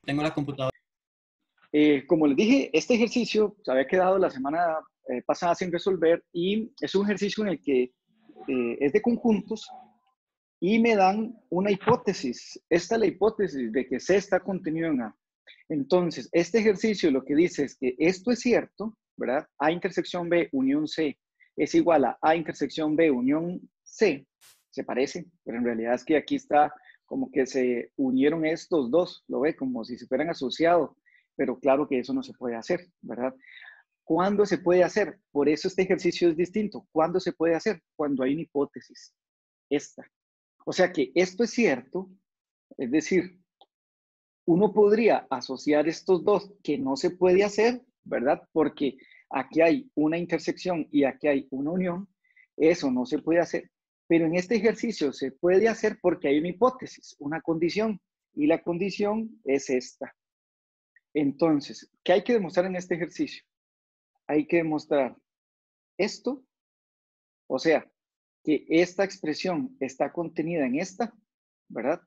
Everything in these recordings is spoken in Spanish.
tengo la computadora. Como les dije, este ejercicio se había quedado la semana pasada sin resolver y es un ejercicio en el que es de conjuntos y me dan una hipótesis. Esta es la hipótesis de que C está contenido en A. Entonces, este ejercicio lo que dice es que esto es cierto, ¿verdad? A intersección B unión C es igual a A intersección B unión C. Se parece, pero en realidad es que aquí está como que se unieron estos dos, lo ve como si se fueran asociados, pero claro que eso no se puede hacer, ¿verdad? ¿Cuándo se puede hacer? Por eso este ejercicio es distinto. ¿Cuándo se puede hacer? Cuando hay una hipótesis, esta. O sea que esto es cierto, es decir, uno podría asociar estos dos que no se puede hacer, ¿verdad? Porque aquí hay una intersección y aquí hay una unión. Eso no se puede hacer. Pero en este ejercicio se puede hacer porque hay una hipótesis, una condición. Y la condición es esta. Entonces, ¿qué hay que demostrar en este ejercicio? Hay que demostrar esto, o sea, que esta expresión está contenida en esta, ¿verdad?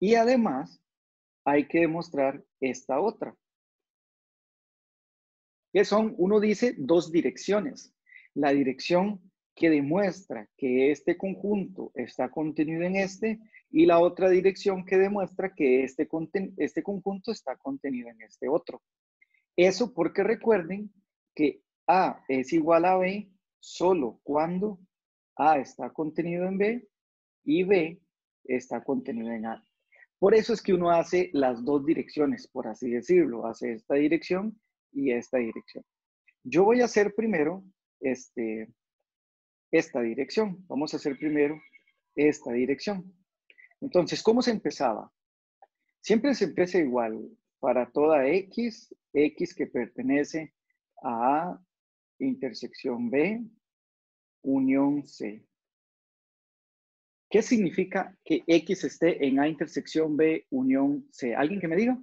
Y además hay que demostrar esta otra, que son, uno dice, dos direcciones. La dirección que demuestra que este conjunto está contenido en este y la otra dirección que demuestra que este conjunto está contenido en este otro. Eso porque recuerden que A es igual a B solo cuando A está contenido en B y B está contenido en A. Por eso es que uno hace las dos direcciones, por así decirlo. Hace esta dirección y esta dirección. Yo voy a hacer primero esta dirección. Vamos a hacer primero esta dirección. Entonces, ¿cómo se empezaba? Siempre se empieza igual. Para toda X, X que pertenece a A intersección B, unión C. ¿Qué significa que X esté en A intersección B, unión C? ¿Alguien que me diga?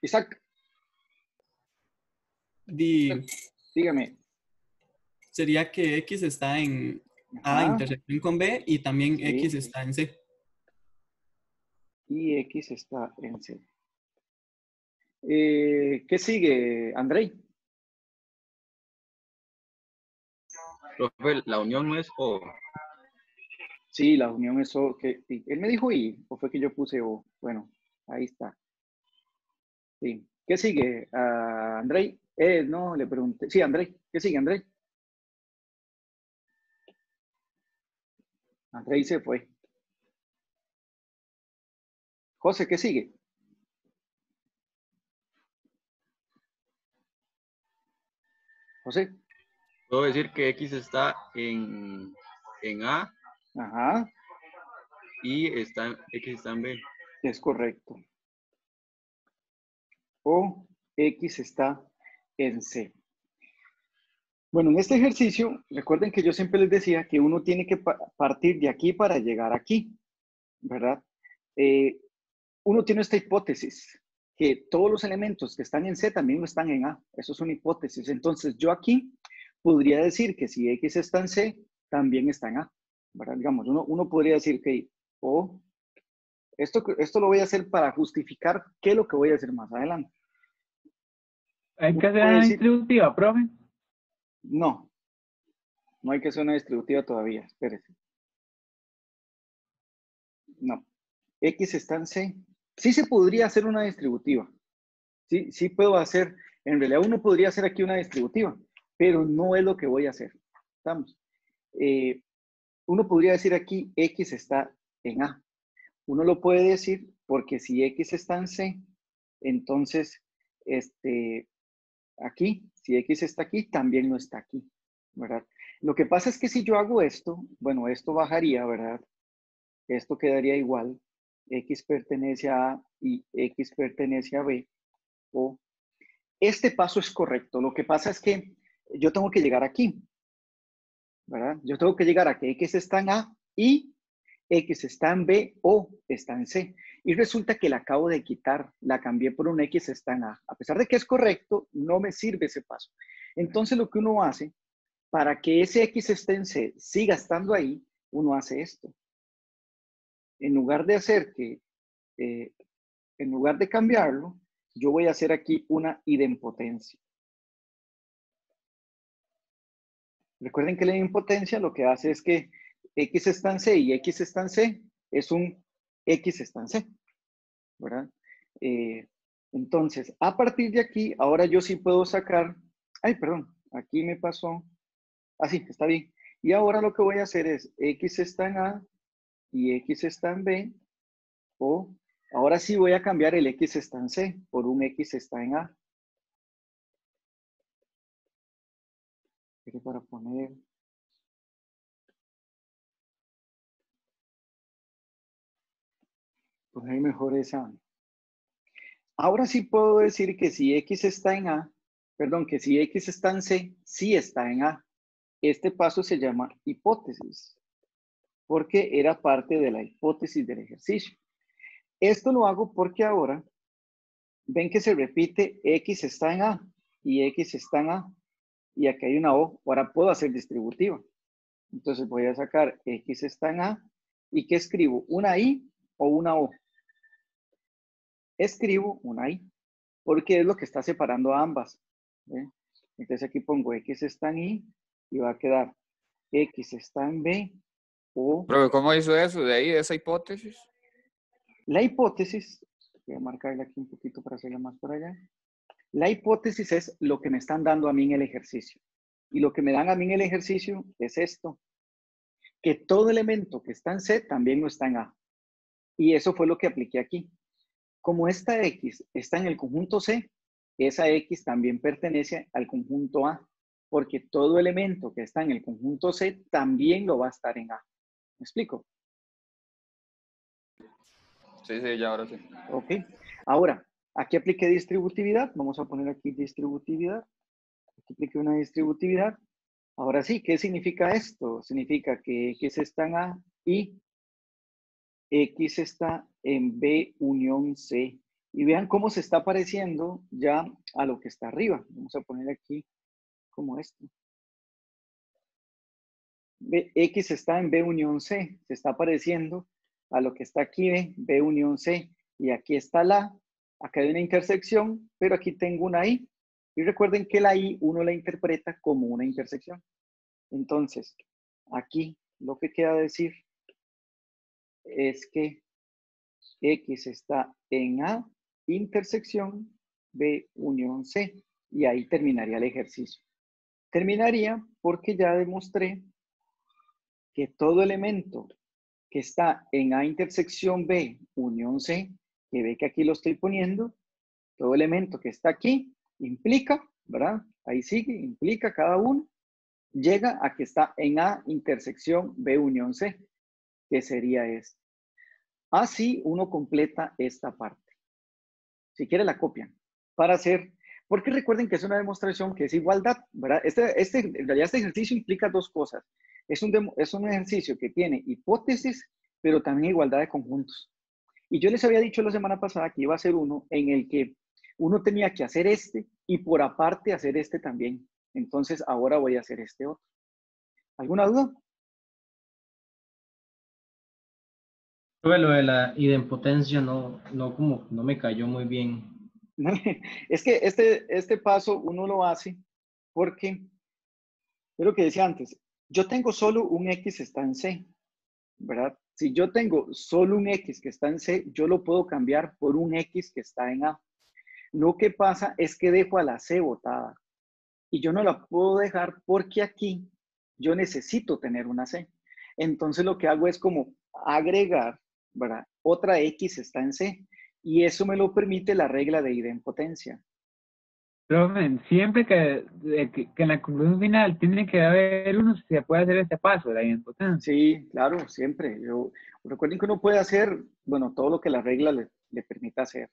Isaac, dígame. Sería que X está en A Ajá, intersección con B y también X sí. está en C. Y X está en C. ¿Qué sigue, Andrei? Profe, la unión no es O. Sí, la unión es O. Él me dijo I, o fue que yo puse O. Bueno, ahí está. Sí. ¿Qué sigue, Andrei? No, le pregunté. Sí, Andrei. ¿Qué sigue, Andrei? Andrei se fue. José, ¿qué sigue? José. Puedo decir que X está en A Ajá, y X está en B. es correcto. O X está en C. Bueno, en este ejercicio, recuerden que yo siempre les decía que uno tiene que partir de aquí para llegar aquí, ¿verdad? Uno tiene esta hipótesis, que todos los elementos que están en C también lo están en A. Eso es una hipótesis. Entonces, yo aquí podría decir que si X está en C, también está en A, ¿verdad? Digamos, uno podría decir que, esto lo voy a hacer para justificar qué es lo que voy a hacer más adelante. Hay Uno que hacer puede una decir, distributiva, profe. no, no hay que hacer una distributiva todavía, espérese. No. X está en C. Sí se podría hacer una distributiva. Sí puedo hacer. En realidad uno podría hacer aquí una distributiva, pero no es lo que voy a hacer. ¿Estamos? Uno podría decir aquí X está en A. Uno lo puede decir porque si X está en C, entonces aquí, si X está aquí, también no está aquí, ¿verdad? Lo que pasa es que si yo hago esto, bueno, esto bajaría, ¿verdad? Esto quedaría igual. X pertenece a A y X pertenece a B. O este paso es correcto. Lo que pasa es que yo tengo que llegar aquí, ¿verdad? Yo tengo que llegar a que X está en A y X está en B o está en C. Y resulta que la acabo de quitar, la cambié por un X está en A. A pesar de que es correcto, no me sirve ese paso. Entonces lo que uno hace, para que ese X esté en C siga estando ahí, uno hace esto. en lugar de hacer en lugar de cambiarlo, yo voy a hacer aquí una idempotencia. Recuerden que la idempotencia lo que hace es que X está en C y X está en C es un X está en C, ¿verdad? Entonces, a partir de aquí, ahora yo sí puedo sacar, ay, perdón, aquí me pasó, así, está bien. Y ahora lo que voy a hacer es X está en A y X está en B, o ahora sí voy a cambiar el X está en C por un X está en A. Para poner... poner mejor esa. Ahora sí puedo decir que si X está en A, perdón, que si X está en C, sí está en A. Este paso se llama hipótesis, porque era parte de la hipótesis del ejercicio. Esto lo hago porque ahora, ven que se repite X está en A y X está en A, y aquí hay una O, ahora puedo hacer distributiva. Entonces voy a sacar X está en A, ¿y qué escribo? ¿Una I o una O? Escribo una I, porque es lo que está separando a ambas. ¿Ve? Entonces aquí pongo X está en I y va a quedar X está en B o... Pero ¿cómo hizo eso? De ahí, de esa hipótesis. La hipótesis, voy a marcarla aquí un poquito para hacerla más por allá. La hipótesis es lo que me están dando a mí en el ejercicio. Y lo que me dan a mí en el ejercicio es esto, que todo elemento que está en C también no está en A. Y eso fue lo que apliqué aquí. Como esta X está en el conjunto C, esa X también pertenece al conjunto A, porque todo elemento que está en el conjunto C también lo va a estar en A. ¿Me explico? Sí, ya ahora sí. Ok. Ahora, aquí apliqué distributividad. Vamos a poner aquí distributividad. Aquí apliqué una distributividad. Ahora sí, ¿qué significa esto? Significa que X está en A y X está en B unión C. Y vean cómo se está pareciendo ya a lo que está arriba. Vamos a poner aquí como esto. X está en B unión C. Se está pareciendo a lo que está aquí, B unión C. Y aquí está la, acá hay una intersección, pero aquí tengo una I. Y recuerden que la I uno la interpreta como una intersección. Entonces, aquí lo que queda decir es que X está en A intersección B unión C. Y ahí terminaría el ejercicio. Terminaría porque ya demostré que todo elemento que está en A intersección B unión C, que ve que aquí lo estoy poniendo, todo elemento que está aquí implica, ¿verdad? Ahí sigue, implica cada uno, llega a que está en A intersección B unión C, que sería este. Así uno completa esta parte. Si quiere la copian para hacer, porque recuerden que es una demostración que es igualdad, ¿verdad? En realidad este ejercicio implica dos cosas. Es un ejercicio que tiene hipótesis, pero también igualdad de conjuntos. Y yo les había dicho la semana pasada que iba a ser uno en el que uno tenía que hacer este y por aparte hacer este también. Entonces ahora voy a hacer este otro. ¿Alguna duda? Lo de la idempotencia no me cayó muy bien. Es que este paso uno lo hace porque, es lo que decía antes, yo tengo solo un X está en C, ¿verdad? Si yo tengo solo un X que está en C, yo lo puedo cambiar por un X que está en A. Lo que pasa es que dejo a la C botada y yo no la puedo dejar porque aquí yo necesito tener una C. Entonces lo que hago es como agregar, ¿verdad? Otra X está en C y eso me lo permite la regla de idempotencia. Profe, siempre que en la conclusión final tiene que haber uno, se puede hacer este paso, la idempotencia. Sí, claro, siempre. Recuerden que uno puede hacer, bueno, todo lo que la regla le permita hacer.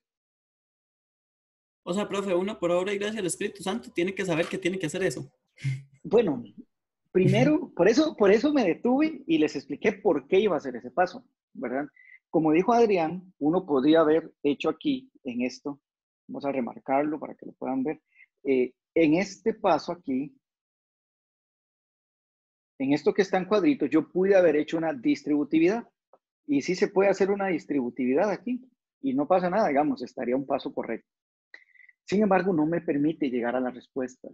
O sea, profe, uno por obra y gracia del Espíritu Santo tiene que saber que tiene que hacer eso. Bueno, primero, por eso me detuve y les expliqué por qué iba a hacer ese paso, ¿verdad? Como dijo Adrián, uno podría haber hecho aquí, en esto, vamos a remarcarlo para que lo puedan ver, en este paso aquí, en esto que está en cuadritos, yo pude haber hecho una distributividad. Y sí se puede hacer una distributividad aquí y no pasa nada, digamos, estaría un paso correcto. Sin embargo, no me permite llegar a la respuesta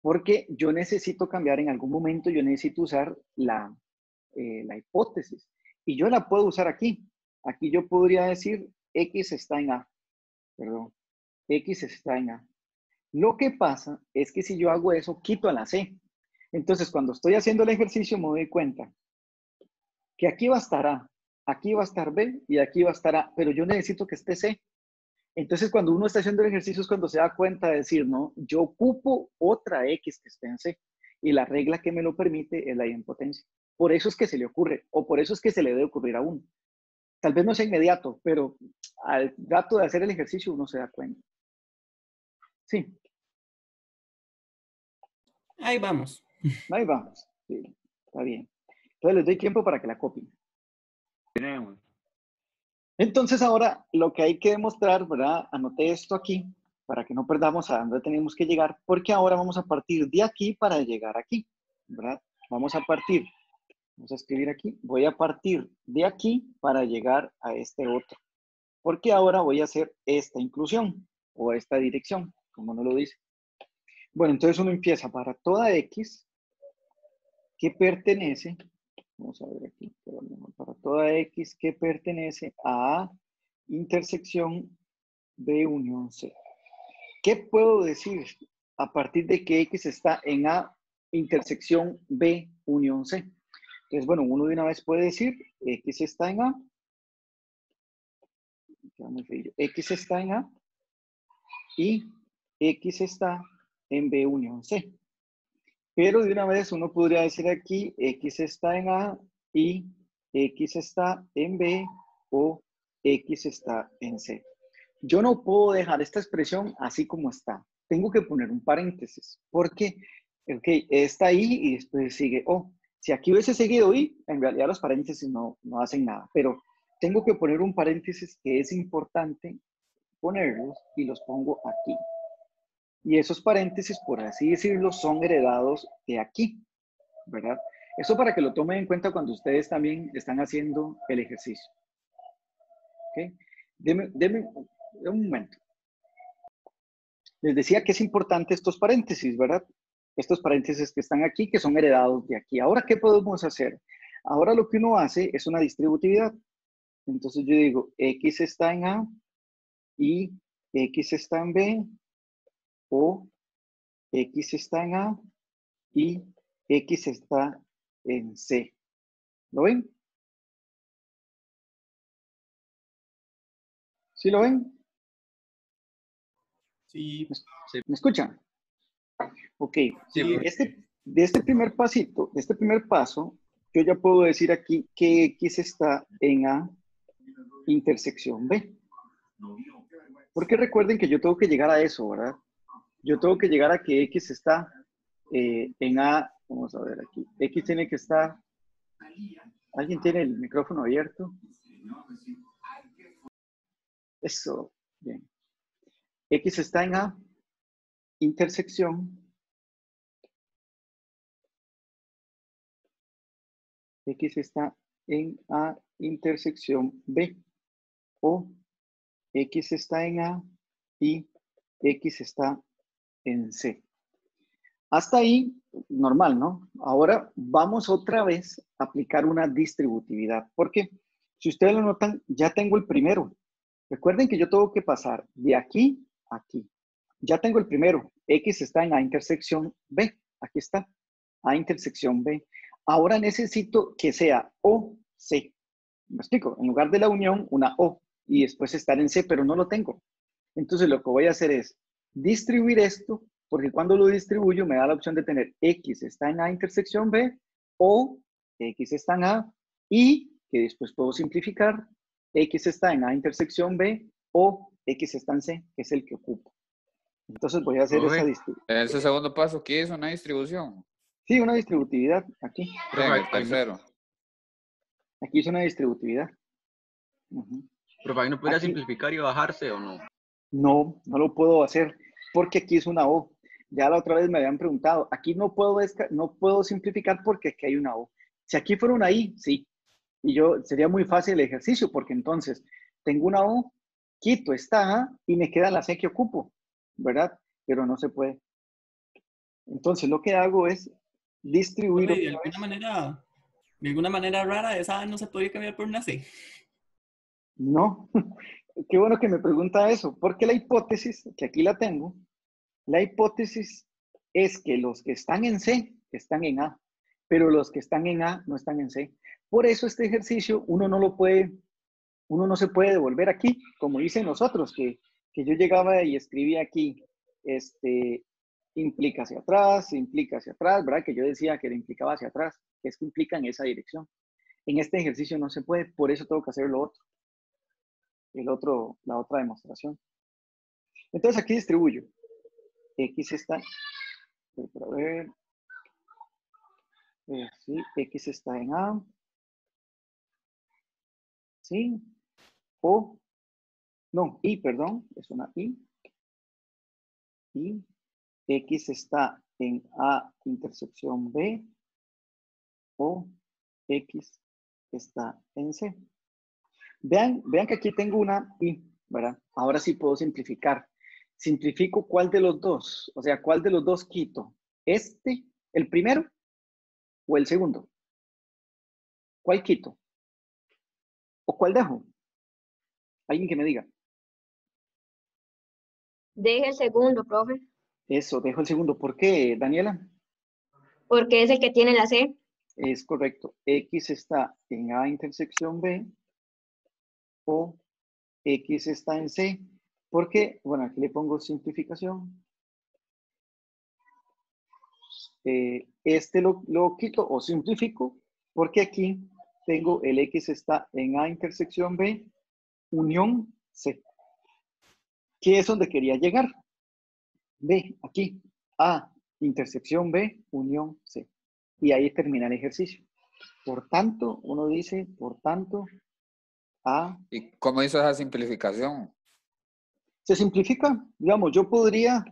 porque yo necesito cambiar en algún momento, yo necesito usar la hipótesis y yo la puedo usar aquí. Aquí yo podría decir X está en A, perdón, X está en A. Lo que pasa es que si yo hago eso, quito a la C. Entonces, cuando estoy haciendo el ejercicio, me doy cuenta que aquí va a estar A, aquí va a estar B y aquí va a estar A, pero yo necesito que esté C. Entonces, cuando uno está haciendo el ejercicio es cuando se da cuenta de decir, no, yo ocupo otra X que esté en C. Y la regla que me lo permite es la idempotencia. Por eso es que se le ocurre, o por eso es que se le debe ocurrir a uno. Tal vez no sea inmediato, pero al rato de hacer el ejercicio uno se da cuenta. Sí, Ahí vamos. ahí vamos. Sí, está bien. Entonces les doy tiempo para que la copien. Tenemos. Entonces ahora lo que hay que demostrar, ¿verdad? Anoté esto aquí para que no perdamos a dónde tenemos que llegar, porque ahora vamos a partir de aquí para llegar aquí, ¿verdad? Vamos a escribir aquí, voy a partir de aquí para llegar a este otro, porque ahora voy a hacer esta inclusión o esta dirección, como no lo dice. Bueno, entonces uno empieza para toda X que pertenece, vamos a ver aquí, para toda X que pertenece a intersección B unión C. ¿Qué puedo decir a partir de que X está en A intersección B unión C? Entonces, bueno, uno de una vez puede decir X está en A. X está en A y X está en B unión C. Pero de una vez uno podría decir aquí X está en A y X está en B o X está en C. Yo no puedo dejar esta expresión así como está. Tengo que poner un paréntesis porque, ok, está ahí y después sigue O. Si aquí hubiese seguido I, en realidad los paréntesis no hacen nada, pero tengo que poner un paréntesis que es importante ponerlos y los pongo aquí. Y esos paréntesis, por así decirlo, son heredados de aquí, ¿verdad? Eso para que lo tomen en cuenta cuando ustedes también están haciendo el ejercicio. ¿Ok? Deme un momento. Les decía que es importante estos paréntesis, ¿verdad? Estos paréntesis que están aquí, que son heredados de aquí. Ahora, ¿qué podemos hacer? Ahora lo que uno hace es una distributividad. Entonces yo digo, X está en A y X está en B, o X está en A y X está en C. ¿Lo ven? ¿Sí lo ven? Sí. ¿Me escuchan? Ok. Sí, De este primer pasito, de este primer paso, yo ya puedo decir aquí que X está en A intersección B. Porque recuerden que yo tengo que llegar a eso, ¿verdad? Yo tengo que llegar a que X está en A. Vamos a ver aquí. X tiene que estar. ¿Alguien tiene el micrófono abierto? Eso. Bien. X está en A intersección. X está en A intersección B. O X está en A y X está en C. Hasta ahí, normal, ¿no? Ahora vamos otra vez a aplicar una distributividad. Porque si ustedes lo notan, ya tengo el primero. Recuerden que yo tengo que pasar de aquí a aquí. Ya tengo el primero. X está en A intersección B. Aquí está. A intersección B. Ahora necesito que sea O, C. ¿Me explico? En lugar de la unión, una O. Y después estar en C, pero no lo tengo. Entonces lo que voy a hacer es distribuir esto, porque cuando lo distribuyo me da la opción de tener X está en A intersección B o X está en A y que después puedo simplificar X está en A intersección B o X está en C, que es el que ocupo. Entonces voy a hacer esa distribución. Ese segundo paso, ¿qué es una distribución? Sí, una distributividad aquí. Sí, en el tercero. Aquí es una distributividad. Pero ahí no podría Aquí. simplificar y bajarse o no. No, no lo puedo hacer porque aquí es una O. Ya la otra vez me habían preguntado, aquí no puedo simplificar porque aquí hay una O. Si aquí fuera una I, sí. Y sería muy fácil el ejercicio, porque entonces tengo una O, quito esta A y me queda la C que ocupo, ¿verdad? Pero no se puede. Entonces lo que hago es distribuir Profe, otra vez. de alguna manera rara, esa A no se podía cambiar por una C. No, qué bueno que me pregunta eso, porque la hipótesis, que aquí la tengo, la hipótesis es que los que están en C están en A, pero los que están en A no están en C. Por eso este ejercicio uno no se puede devolver aquí, como dicen nosotros, que yo llegaba y escribía aquí, implica hacia atrás, ¿verdad? Que yo decía que le implicaba hacia atrás, que es que implica en esa dirección. En este ejercicio no se puede, por eso tengo que hacer lo otro. La otra demostración. Entonces aquí distribuyo. X está, para ver, sí, X está en A, sí, o, no, Y, perdón, es una Y, X está en A intersección B, o X está en C. Vean que aquí tengo una Y, ¿verdad? Ahora sí puedo simplificar. Simplifico cuál de los dos, o sea, cuál de los dos quito. ¿El primero o el segundo? ¿Cuál quito? ¿O cuál dejo? Alguien que me diga. Deje el segundo, profe, Eso, dejo el segundo. ¿Por qué, Daniela? porque es el que tiene la C. Es correcto. X está en A intersección B o X está en C. Porque, bueno, aquí le pongo simplificación. Lo quito o simplifico porque aquí tengo el X está en A intersección B unión C. ¿Qué es donde quería llegar? B, aquí. A intersección B unión C. Y ahí termina el ejercicio. Por tanto, uno dice, por tanto, A. ¿Y cómo hizo esa simplificación? Se simplifica, digamos, yo podría,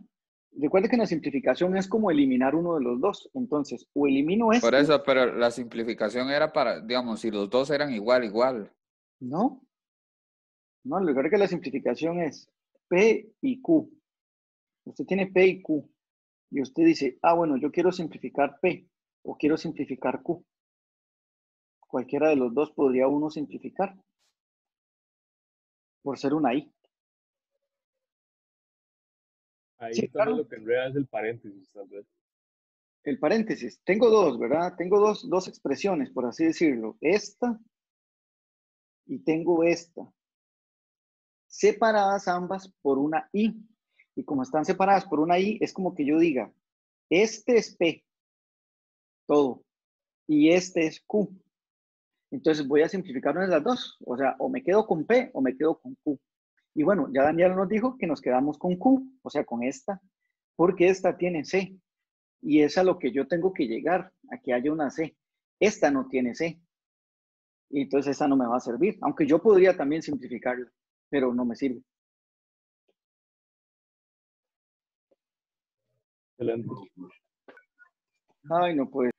recuerde que la simplificación es como eliminar uno de los dos. Entonces, o elimino Por este, eso, pero la simplificación era para, digamos, si los dos eran igual. no, no, recuerde que la simplificación es P y Q. Usted tiene P y Q. Y usted dice, bueno, yo quiero simplificar P o quiero simplificar Q. Cualquiera de los dos podría uno simplificar por ser una I. Ahí Sí, tal vez claro. lo que enreda es el paréntesis, tal vez. El paréntesis. Tengo dos, ¿verdad? Tengo dos expresiones, por así decirlo. Esta y tengo esta. Separadas ambas por una I. Y como están separadas por una I, es como que yo diga, este es P, todo, y este es Q. Entonces voy a simplificar una de las dos. O sea, o me quedo con P o me quedo con Q. Y bueno, ya Daniel nos dijo que nos quedamos con Q, o sea, con esta, porque esta tiene C. Y es a lo que yo tengo que llegar, a que haya una C. Esta no tiene C. Y entonces esta no me va a servir. Aunque yo podría también simplificarla, pero no me sirve. Excelente. Ay, no puede.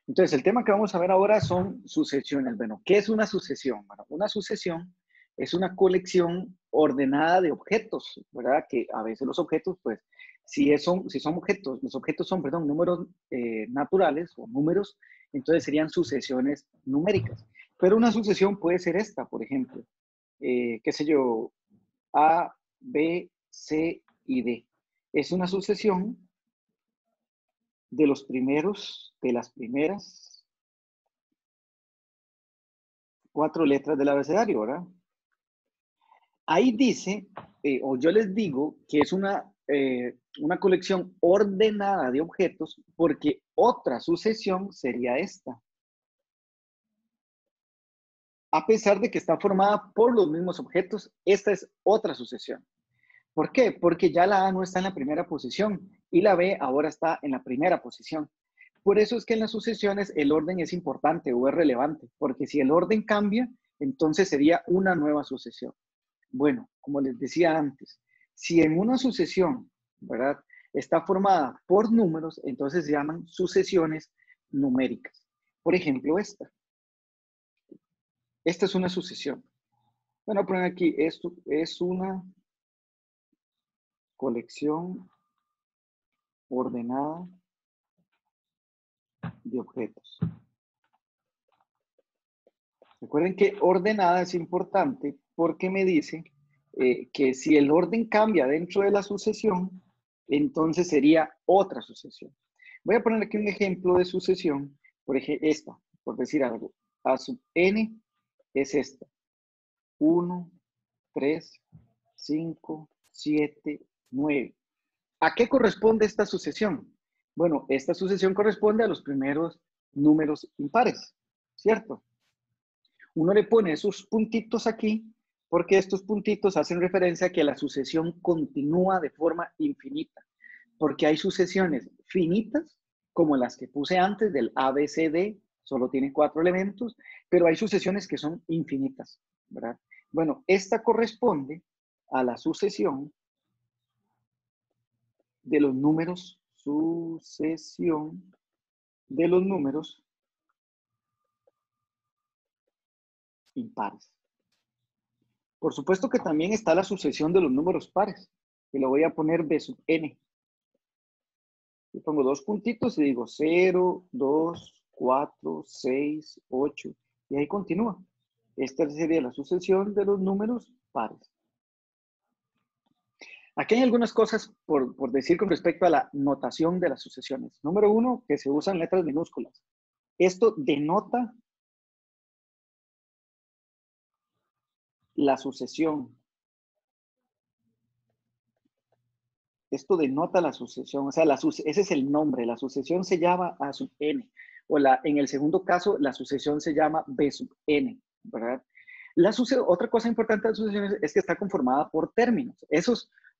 Entonces, el tema que vamos a ver ahora son sucesiones. Bueno, ¿qué es una sucesión? Bueno, una sucesión es una colección ordenada de objetos, ¿verdad? Que a veces los objetos, pues, si son objetos, los objetos son, perdón, números naturales o números, entonces serían sucesiones numéricas. Pero una sucesión puede ser esta, por ejemplo, qué sé yo, A, B, C y D. Es una sucesión de las primeras 4 letras del abecedario, ¿verdad? Ahí dice, o yo les digo, que es una colección ordenada de objetos porque otra sucesión sería esta. A pesar de que está formada por los mismos objetos, esta es otra sucesión. ¿Por qué? Porque ya la A no está en la primera posición y la B ahora está en la primera posición. Por eso es que en las sucesiones el orden es importante o es relevante, porque si el orden cambia, entonces sería una nueva sucesión. Bueno, como les decía antes, si en una sucesión, ¿verdad?, está formada por números, entonces se llaman sucesiones numéricas. Por ejemplo, esta. Esta es una sucesión. Bueno, voy a poner aquí, esto es una colección ordenada de objetos. Recuerden que ordenada es importante porque me dice que si el orden cambia dentro de la sucesión, entonces sería otra sucesión. Voy a poner aquí un ejemplo de sucesión, por ejemplo, esta, por decir algo. A sub n es esta. 1, 3, 5, 7, 9. ¿A qué corresponde esta sucesión? Bueno, esta sucesión corresponde a los primeros números impares, ¿cierto? Uno le pone esos puntitos aquí porque estos puntitos hacen referencia a que la sucesión continúa de forma infinita, porque hay sucesiones finitas, como las que puse antes del ABCD, solo tiene 4 elementos, pero hay sucesiones que son infinitas, ¿verdad? Bueno, esta corresponde a la sucesión de los números, sucesión de los números impares. Por supuesto que también está la sucesión de los números pares, que lo voy a poner B sub n. Yo pongo 2 puntitos y digo 0, 2, 4, 6, 8, y ahí continúa. Esta sería la sucesión de los números pares. Aquí hay algunas cosas por decir con respecto a la notación de las sucesiones. Número 1, que se usan letras minúsculas. Esto denota la sucesión. Esto denota la sucesión, o sea, ese es el nombre. La sucesión se llama A sub n, o en el segundo caso, la sucesión se llama B sub n, ¿verdad? Otra cosa importante de las sucesiones es que está conformada por términos.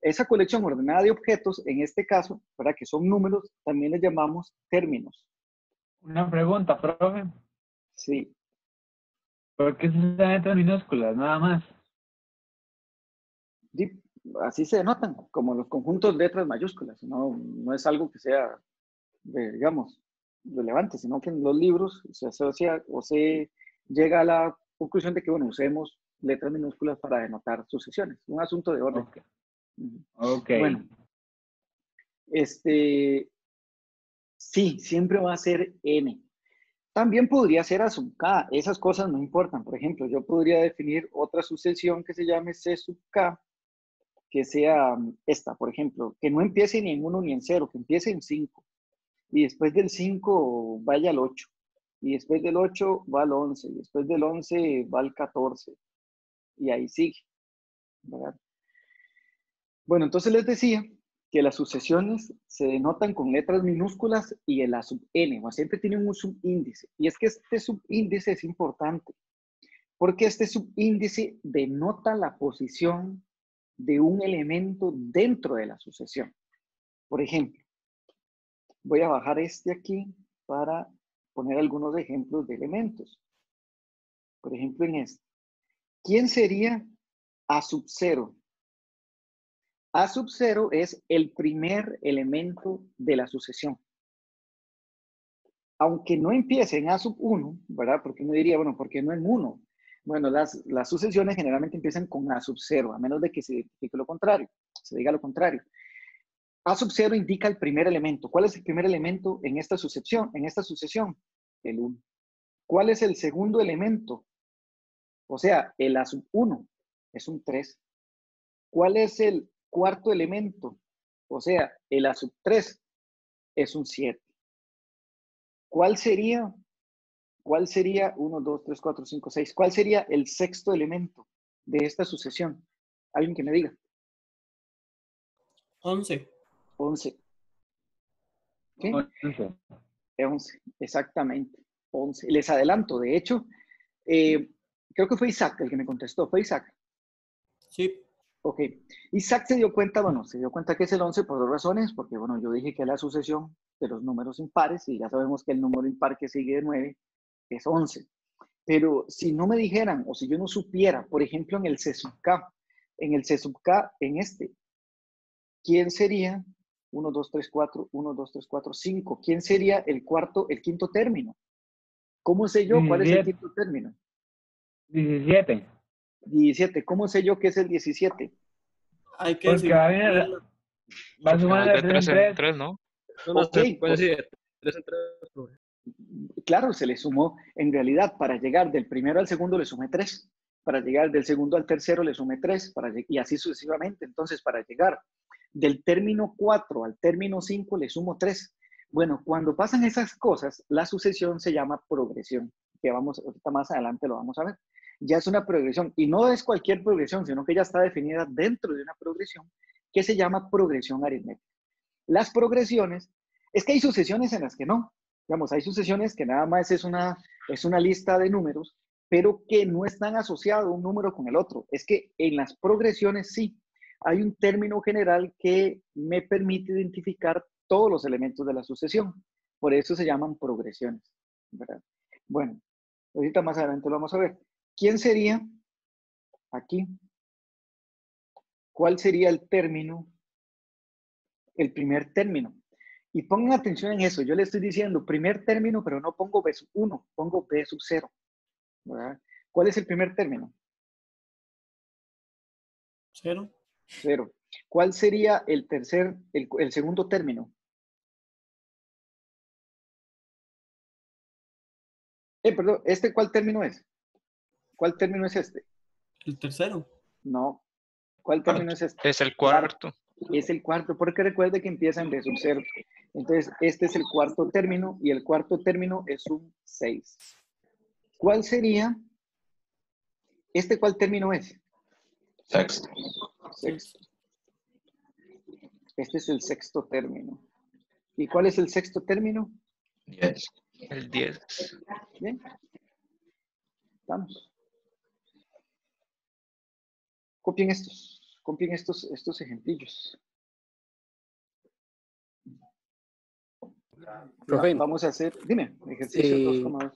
Esa colección ordenada de objetos, en este caso, ¿verdad? Que son números, también les llamamos términos. Una pregunta, profe. Sí. ¿Por qué se usan letras minúsculas? Nada más. Así se denotan, como los conjuntos de letras mayúsculas. No es algo que sea, digamos, relevante, sino que en los libros se asocia o se llega a la conclusión de que, bueno, usemos letras minúsculas para denotar sucesiones. Un asunto de orden. Ok. Ok. Bueno, sí, siempre va a ser n. También podría ser A sub k. Esas cosas no importan. Por ejemplo, yo podría definir otra sucesión que se llame C sub k, que sea esta, por ejemplo, que no empiece ni en 1 ni en 0, que empiece en 5. Y después del 5 vaya al 8. Y después del 8 va al 11. Y después del 11 va al 14. Y ahí sigue, ¿verdad? Bueno, entonces les decía que las sucesiones se denotan con letras minúsculas y el A sub n, o siempre tienen un subíndice. Y es que este subíndice es importante, porque este subíndice denota la posición de un elemento dentro de la sucesión. Por ejemplo, voy a bajar este aquí para poner algunos ejemplos de elementos. Por ejemplo, en este. ¿Quién sería A sub 0? A sub 0 es el primer elemento de la sucesión. Aunque no empiece en A sub 1, ¿verdad? Porque uno diría, bueno, ¿por qué no en 1? Bueno, las sucesiones generalmente empiezan con A sub 0, a menos de que se identifique lo contrario, se diga lo contrario. A sub 0 indica el primer elemento. ¿Cuál es el primer elemento en esta sucesión? El 1. ¿Cuál es el segundo elemento? O sea, el A sub 1 es un 3. ¿Cuál es el cuarto elemento? O sea, el A sub 3 es un 7. ¿Cuál sería 1, 2, 3, 4, 5, 6? ¿Cuál sería el sexto elemento de esta sucesión? Alguien que me diga. 11. 11. ¿Qué? 11. 11, exactamente. 11. Les adelanto, de hecho, creo que fue Isaac el que me contestó. ¿Fue Isaac? Sí. Ok. Isaac se dio cuenta que es el 11 por 2 razones, porque, bueno, yo dije que es la sucesión de los números impares y ya sabemos que el número impar que sigue de 9 es 11. Pero si no me dijeran, o si yo no supiera, por ejemplo, en el C sub K, ¿quién sería 1, 2, 3, 4, 1, 2, 3, 4, 5? ¿Quién sería el quinto término? ¿Cómo sé yo cuál es el 17. quinto término? 17. 17. ¿Cómo sé yo que es el 17? Hay que Porque decir. va a venir, va a sumar De de 3 3 en en 3. 3, ¿no? No, Ok, se puede decir de 3 en 3, profe. claro, se le sumó. En realidad, para llegar del primero al segundo le sumé 3. Para llegar del segundo al tercero le sumé 3. Y así sucesivamente. Entonces, para llegar del término 4 al término 5 le sumo 3. Bueno, cuando pasan esas cosas, la sucesión se llama progresión, que vamos, ahorita más adelante lo vamos a ver. Ya es una progresión, y no es cualquier progresión, sino que ya está definida dentro de una progresión que se llama progresión aritmética. Las progresiones, es que hay sucesiones en las que no. Digamos, hay sucesiones que nada más es una lista de números, pero que no están asociados un número con el otro. Es que en las progresiones sí, hay un término general que me permite identificar todos los elementos de la sucesión. Por eso se llaman progresiones, ¿verdad? Bueno, ahorita más adelante lo vamos a ver. ¿Quién sería aquí? ¿Cuál sería el término? El primer término. Y pongan atención en eso. Yo le estoy diciendo primer término, pero no pongo B sub 1, pongo B sub 0. ¿Verdad? ¿Cuál es el primer término? 0. 0. ¿Cuál sería el segundo término? Perdón, ¿cuál término es? ¿Cuál término es este? El tercero. No. ¿Cuál término es este? Es el cuarto. Es el cuarto, porque recuerde que empieza en B sub 0. Entonces, este es el cuarto término y el cuarto término es un 6. ¿Cuál sería? ¿Cuál término es? Sexto. Sexto. Este es el sexto término. ¿Y cuál es el sexto término? 10. El 10. Bien. Vamos. Copien estos ejemplillos. Profe, Vamos a hacer, dime, ejercicio 2,2.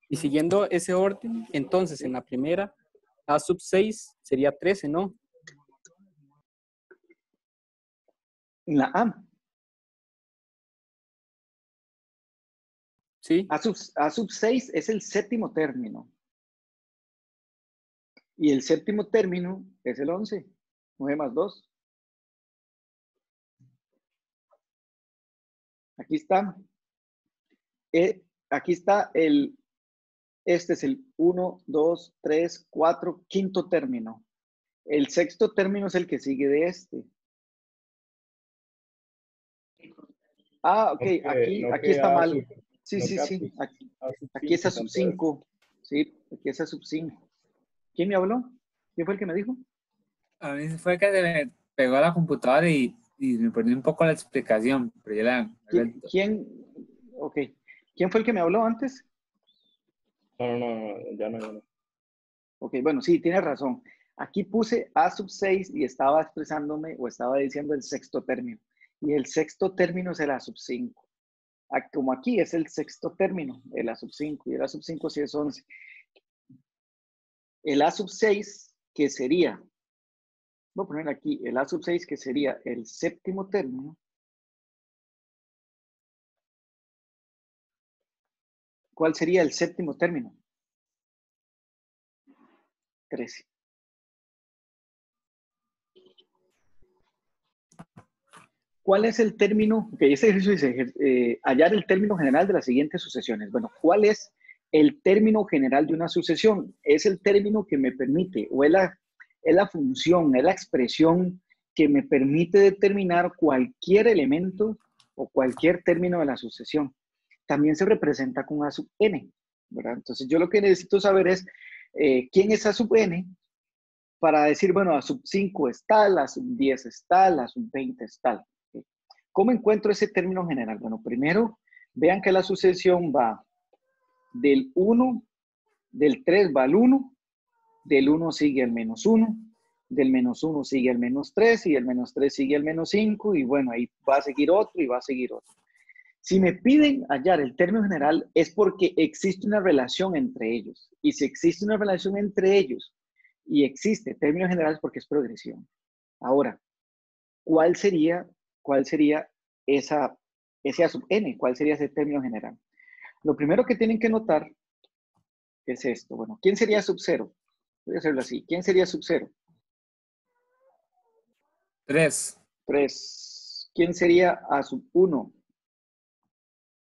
y siguiendo ese orden, entonces en la primera, A sub 6 sería 13, ¿no? En la A. Sí. A sub 6 es el séptimo término. Y el séptimo término es el 11. 9 más 2. Aquí está. Aquí está este es el 1, 2, 3, 4, quinto término. El sexto término es el que sigue de este. Ah, ok, aquí está mal. Sí. Aquí es a sub 5. Sí, aquí es a sub 5. ¿Quién me habló? ¿Quién fue el que me dijo? A mí fue que se me pegó a la computadora y me perdí un poco la explicación. Pero ya ¿Quién fue el que me habló antes? No, ya no. Ok, bueno, sí, tiene razón. Aquí puse A sub 6 y estaba expresándome o estaba diciendo el sexto término. Y el sexto término es el A sub 5. Como aquí es el sexto término, el A sub 5, y el A sub 5 sí es 11. El A sub 6, que sería, voy a poner aquí, el A sub 6, que sería el séptimo término. ¿Cuál sería el séptimo término? 13. ¿Cuál es el término? Ok, este ejercicio dice hallar el término general de las siguientes sucesiones. Bueno, ¿cuál es el término general de una sucesión? Es el término que me permite, o es la función, es la expresión que me permite determinar cualquier elemento o cualquier término de la sucesión. También se representa con A sub n, ¿verdad? Entonces, yo lo que necesito saber es quién es A sub n para decir, bueno, A sub 5 es tal, A sub 10 es tal, A sub 20 es tal. ¿Cómo encuentro ese término general? Bueno, primero, vean que la sucesión va del 1, del 3 va al 1, del 1 sigue al menos 1, del menos 1 sigue al menos 3 y el menos 3 sigue al menos 5 y bueno, ahí va a seguir otro y va a seguir otro. Si me piden hallar el término general es porque existe una relación entre ellos. Y si existe una relación entre ellos y existe término general es porque es progresión. Ahora, ¿cuál sería ese A sub n? ¿Cuál sería ese término general? Lo primero que tienen que notar es esto. Bueno, ¿quién sería sub 0? Voy a hacerlo así. ¿Quién sería sub 0? 3. 3. ¿Quién sería A sub 1?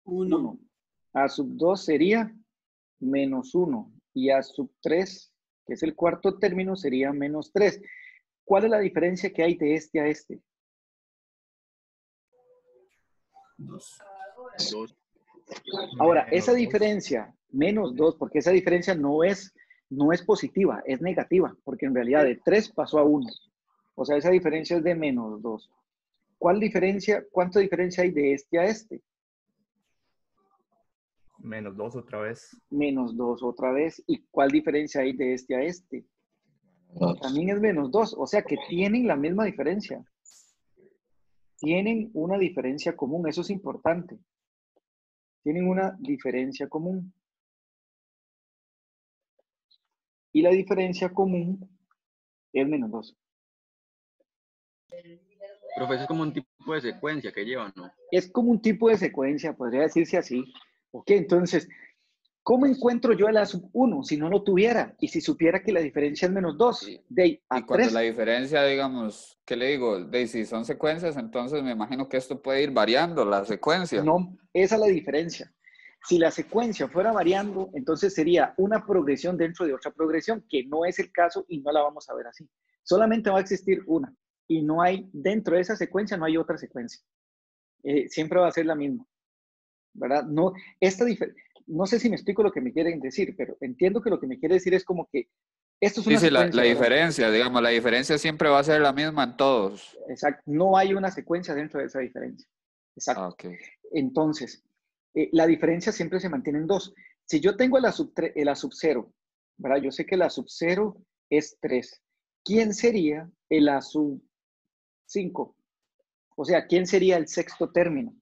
1. 1. A sub 2 sería menos 1. Y A sub 3, que es el cuarto término, sería menos 3. ¿Cuál es la diferencia que hay de este a este? 2. 2. Ahora, esa diferencia, menos 2, porque esa diferencia no es positiva, es negativa, porque en realidad de 3 pasó a 1. O sea, esa diferencia es de menos 2. ¿Cuánta diferencia hay de este a este? Menos 2 otra vez. Menos 2 otra vez. ¿Y cuál diferencia hay de este a este? También es menos 2. O sea que tienen la misma diferencia. Tienen una diferencia común. Eso es importante. Tienen una diferencia común. Y la diferencia común es menos 2. Profe, eso es como un tipo de secuencia que llevan, ¿no? Es como un tipo de secuencia, podría decirse así. Ok, entonces, ¿cómo encuentro yo el A sub 1 si no lo tuviera? Y si supiera que la diferencia es menos 2, de a Y cuando 3. la diferencia, digamos, ¿qué le digo? De si son secuencias, entonces me imagino que esto puede ir variando la secuencia. No, esa es la diferencia. Si la secuencia fuera variando, entonces sería una progresión dentro de otra progresión, que no es el caso y no la vamos a ver así. Solamente va a existir una. Y no hay, dentro de esa secuencia, no hay otra secuencia. Siempre va a ser la misma. ¿Verdad? No, no sé si me explico lo que me quieren decir, pero entiendo que lo que me quiere decir es como que esto es una Sí, secuencia. la ¿verdad? diferencia, digamos, la diferencia siempre va a ser la misma en todos. Exacto. No hay una secuencia dentro de esa diferencia. Exacto. Ah, ok. Entonces, la diferencia siempre se mantiene en 2. Si yo tengo el A sub 0, ¿verdad? Yo sé que el A sub 0 es 3. ¿Quién sería el A sub 5? O sea, ¿quién sería el sexto término?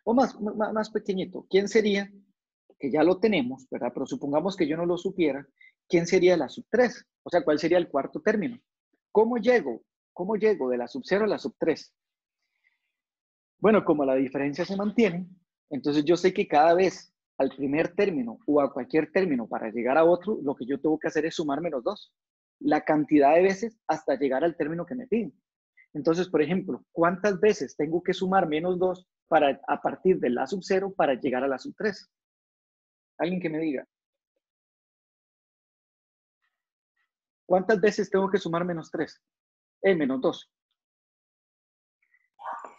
O más pequeñito. ¿Quién sería, que ya lo tenemos, ¿verdad? Pero supongamos que yo no lo supiera, ¿quién sería la sub 3? O sea, ¿cuál sería el cuarto término? ¿Cómo llego de la sub 0 a la sub 3? Bueno, como la diferencia se mantiene, entonces yo sé que cada vez al primer término o a cualquier término para llegar a otro, lo que yo tengo que hacer es sumar menos 2. La cantidad de veces hasta llegar al término que me piden. Entonces, por ejemplo, ¿cuántas veces tengo que sumar menos 2 a partir de la sub 0 para llegar a la sub 3? Alguien que me diga. ¿Cuántas veces tengo que sumar menos 3? Menos 2.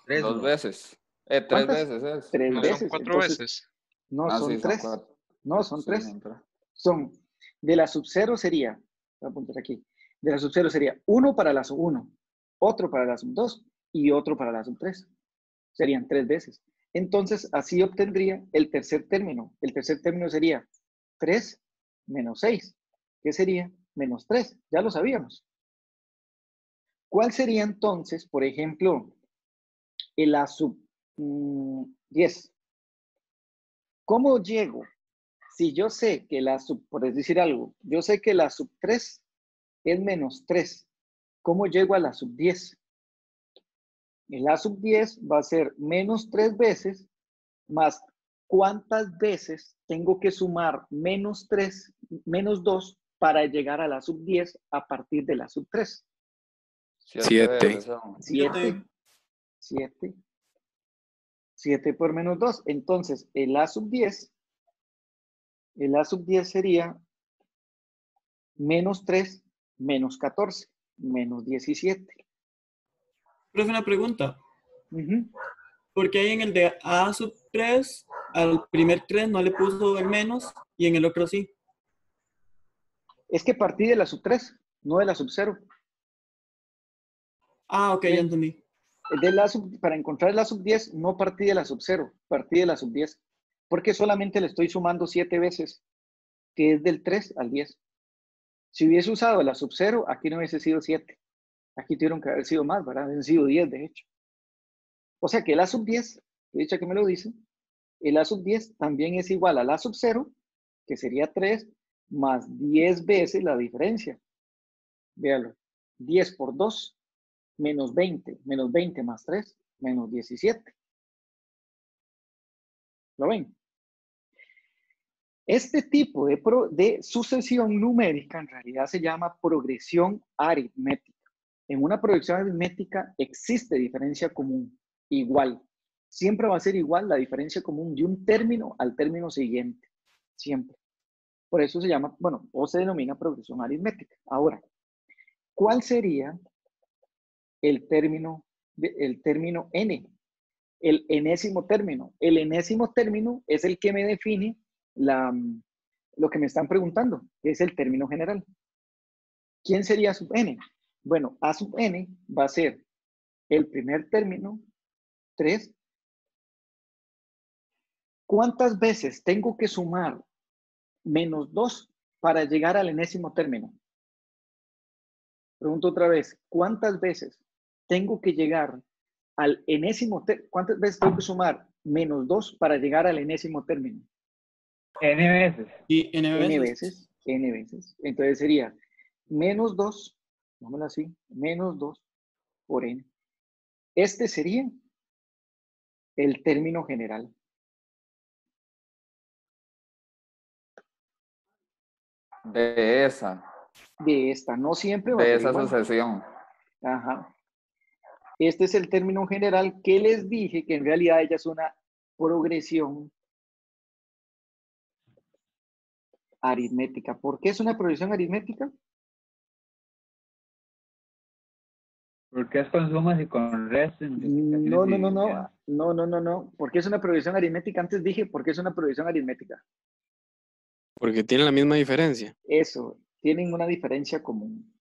2 veces. 3 veces es. 3 No, veces. son 4 Entonces, veces. no, son sí, 3. son 4. No, son Sí, 3. son 3. Son, de la sub 0 sería, voy a apuntar aquí, de la sub 0 sería uno para la sub 1, otro para la sub 2 y otro para la sub 3. Serían 3 veces. Entonces, así obtendría el tercer término. El tercer término sería 3 menos 6, que sería menos 3. Ya lo sabíamos. ¿Cuál sería entonces, por ejemplo, el A sub 10? ¿Cómo llego? Si yo sé que la sub, por decir algo, yo sé que la sub 3 es menos 3, ¿cómo llego a la sub 10? El A sub 10 va a ser menos 3 veces, más ¿cuántas veces tengo que sumar menos 3, menos 2 para llegar a la sub 10 a partir de la sub 3? 7 veces son. 7 por menos 2. Entonces, el A sub 10 sería menos 3, menos 14, menos 17. Profe, una pregunta. ¿Por qué en el de A sub 3, al primer 3 no le puso el menos y en el otro sí? Es que partí de la sub 3, no de la sub 0. Ah, ok, ya entendí. Para encontrar la sub 10, no partí de la sub 0, partí de la sub 10. Porque solamente le estoy sumando 7 veces, que es del 3 al 10. Si hubiese usado la sub 0, aquí no hubiese sido 7. Aquí tuvieron que haber sido más, ¿verdad? Hubiesen sido 10, de hecho. O sea que el A sub 10, de hecho que me lo dicen, el A sub 10 también es igual a la sub 0, que sería 3, más 10 veces la diferencia. Véalo. 10 por 2, menos 20. Menos 20 más 3, menos 17. ¿Lo ven? Este tipo de sucesión numérica en realidad se llama progresión aritmética. En una progresión aritmética existe diferencia común, igual. Siempre va a ser igual la diferencia común de un término al término siguiente, siempre. Por eso se llama, bueno, o se denomina progresión aritmética. Ahora, ¿cuál sería el término n? El enésimo término. El enésimo término es el que me define lo que me están preguntando, que es el término general. ¿Quién sería sub n? Bueno, a sub n va a ser el primer término, 3. ¿Cuántas veces tengo que sumar menos 2 para llegar al enésimo término? Pregunto otra vez, ¿cuántas veces tengo que llegar al enésimo término? ¿Cuántas veces tengo que sumar menos 2 para llegar al enésimo término? N veces. Y N veces. N veces, N veces. Entonces sería menos 2, vámonos así, menos 2 por N. Este sería el término general. De esa. De esta, no siempre va a De ser esa igual. sucesión. Ajá. Este es el término general que les dije que en realidad ella es una progresión aritmética. ¿Por qué es una progresión aritmética? Porque es con sumas y con restos. No. ¿Por qué es una progresión aritmética? Antes dije, ¿por qué es una progresión aritmética? Porque tienen la misma diferencia. Eso, tienen una diferencia común.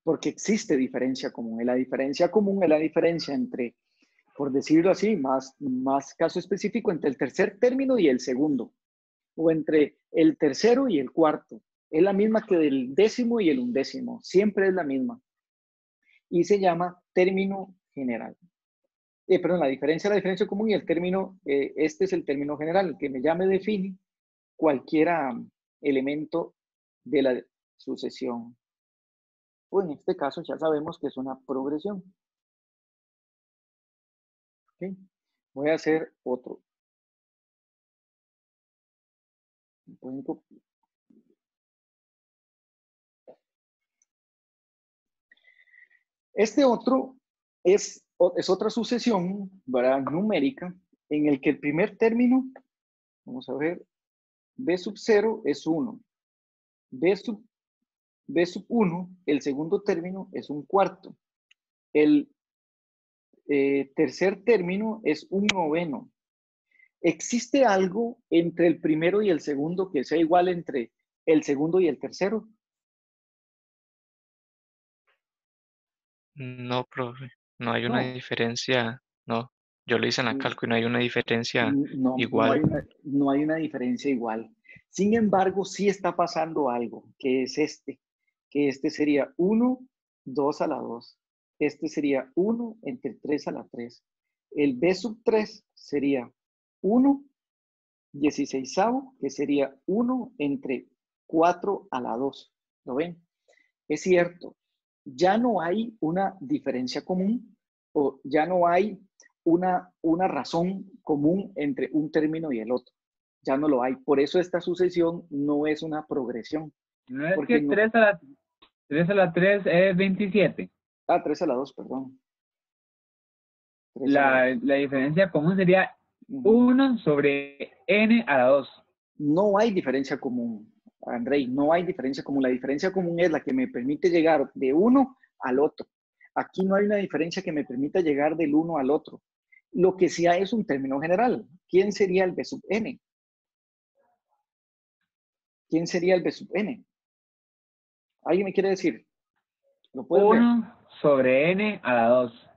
Porque existe diferencia común. Y la diferencia común es la diferencia entre, por decirlo así, más caso específico, entre el tercer término y el segundo. O entre el tercero y el cuarto. Es la misma que del décimo y el undécimo. Siempre es la misma. Y se llama término general. Perdón, la diferencia común y el término, este es el término general, el que me define cualquier elemento de la sucesión. Pues en este caso ya sabemos que es una progresión. ¿Okay? Voy a hacer otro. Este otro es otra sucesión, ¿verdad? Numérica, en el que el primer término, vamos a ver, b sub 0 es 1. B sub 1, el segundo término es un cuarto. El tercer término es un noveno. ¿Existe algo entre el primero y el segundo que sea igual entre el segundo y el tercero? No, profe. No hay una diferencia. No. Yo lo hice en la cálculo y no hay una diferencia igual. No hay una diferencia igual. Sin embargo, sí está pasando algo, que es que este sería 1, 2 a la 2. Este sería 1 entre 3 a la 3. El b sub 3 sería 1, 16avo, que sería 1 entre 4 a la 2. ¿Lo ven? Es cierto, ya no hay una diferencia común o ya no hay una razón común entre un término y el otro. Ya no lo hay. Por eso esta sucesión no es una progresión. No es que 3 a la 3 es 27. 3 a la 2, perdón. La diferencia común sería 1 sobre n a la 2. No hay diferencia común, Andrei, no hay diferencia común. La diferencia común es la que me permite llegar de uno al otro. Aquí no hay una diferencia que me permita llegar del uno al otro. Lo que sí hay es un término general. ¿Quién sería el b sub n? ¿Quién sería el b sub n? ¿Alguien me quiere decir? ¿Lo puedes ver? 1 sobre n a la 2.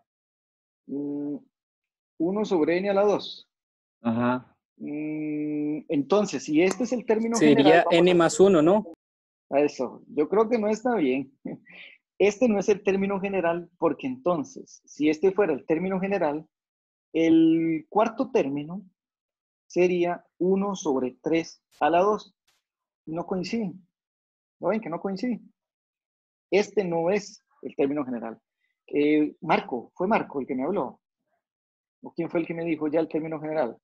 1 sobre n a la 2. Ajá. Entonces, si este es el término sería general... n más 1, ¿no? Eso, yo creo que no está bien. Este no es el término general porque entonces, si este fuera el término general, el cuarto término sería 1 sobre 3 a la 2. No coinciden. ¿Lo ven que no coinciden? Este no es el término general. Marco, ¿fue Marco el que me habló? ¿O quién fue el que me dijo ya el término general?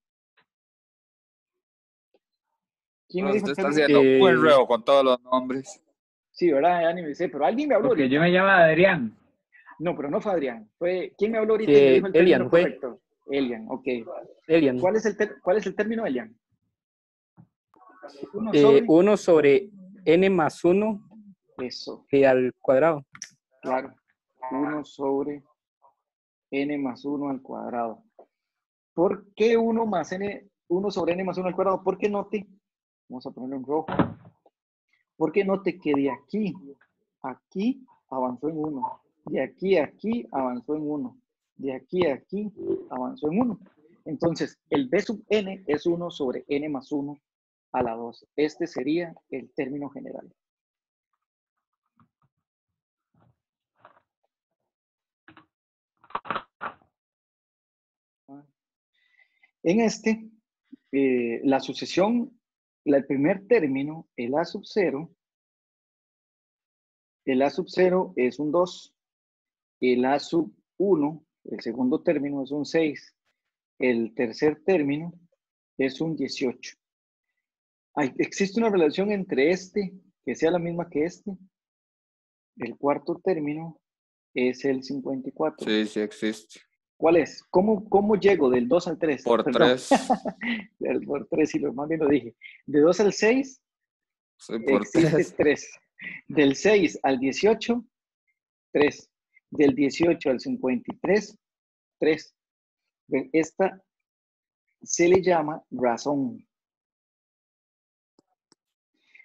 ¿Quién me dijo Usted el está término? haciendo un enredo con todos los nombres. Sí, ¿verdad? Ya ni me sé, pero alguien me habló Porque ahorita. yo me llamo Adrián. No, pero no fue Adrián. ¿Quién me habló ahorita y me dijo el término Elian fue. correcto? Elian, ok. Elian. ¿Cuál es el término, Elian? 1 sobre... 1 sobre n más 1 Eso, al cuadrado. claro. 1 sobre n más 1 al cuadrado. ¿Por qué 1 sobre n más 1 al cuadrado? Porque note, vamos a ponerlo en rojo, porque note que de aquí a aquí avanzó en 1, de aquí a aquí avanzó en 1, de aquí a aquí avanzó en 1. Entonces, el b sub n es 1 sobre n más 1 a la 2. Este sería el término general. En la sucesión, el primer término, el a sub 0, es un 2, el a sub 1, el segundo término es un 6, el tercer término es un 18. ¿Existe una relación entre que sea la misma que el cuarto término es el 54. Sí, sí existe. ¿Cuál es? ¿Cómo llego del 2 al 3? Por Perdón. 3. Por 3, y más bien lo dije. De 2 al 6 Sí, por existe 3. Del 6 al 18, 3. Del 18 al 53, 3. Esta se le llama razón.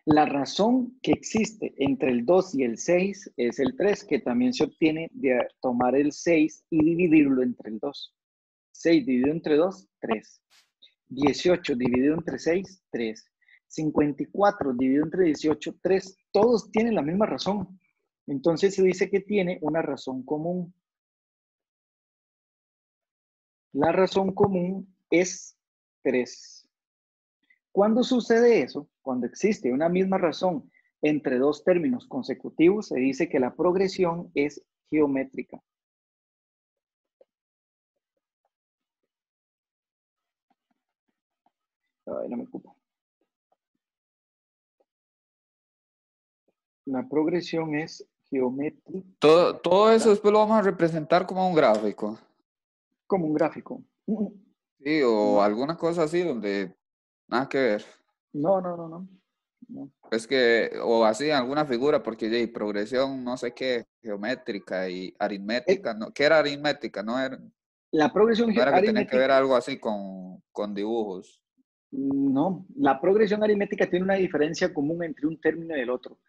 La razón que existe entre el 2 y el 6 es el 3, que también se obtiene de tomar el 6 y dividirlo entre el 2. 6 dividido entre 2, 3. 18 dividido entre 6, 3. 54 dividido entre 18, 3. Todos tienen la misma razón. Entonces se dice que tiene una razón común. La razón común es 3. ¿Cuándo sucede eso? Cuando existe una misma razón entre dos términos consecutivos, se dice que la progresión es geométrica. Ay, no me ocupo. La progresión es geométrica. Todo eso después lo vamos a representar como un gráfico. Como un gráfico. Sí, o alguna cosa así donde nada que ver. No. Es que, o así, alguna figura, porque de progresión, no sé qué, geométrica y aritmética, no, ¿qué era aritmética? No era, la progresión no era que tenía que aritmética. ver algo así con dibujos. No, la progresión aritmética tiene una diferencia común entre un término y el otro.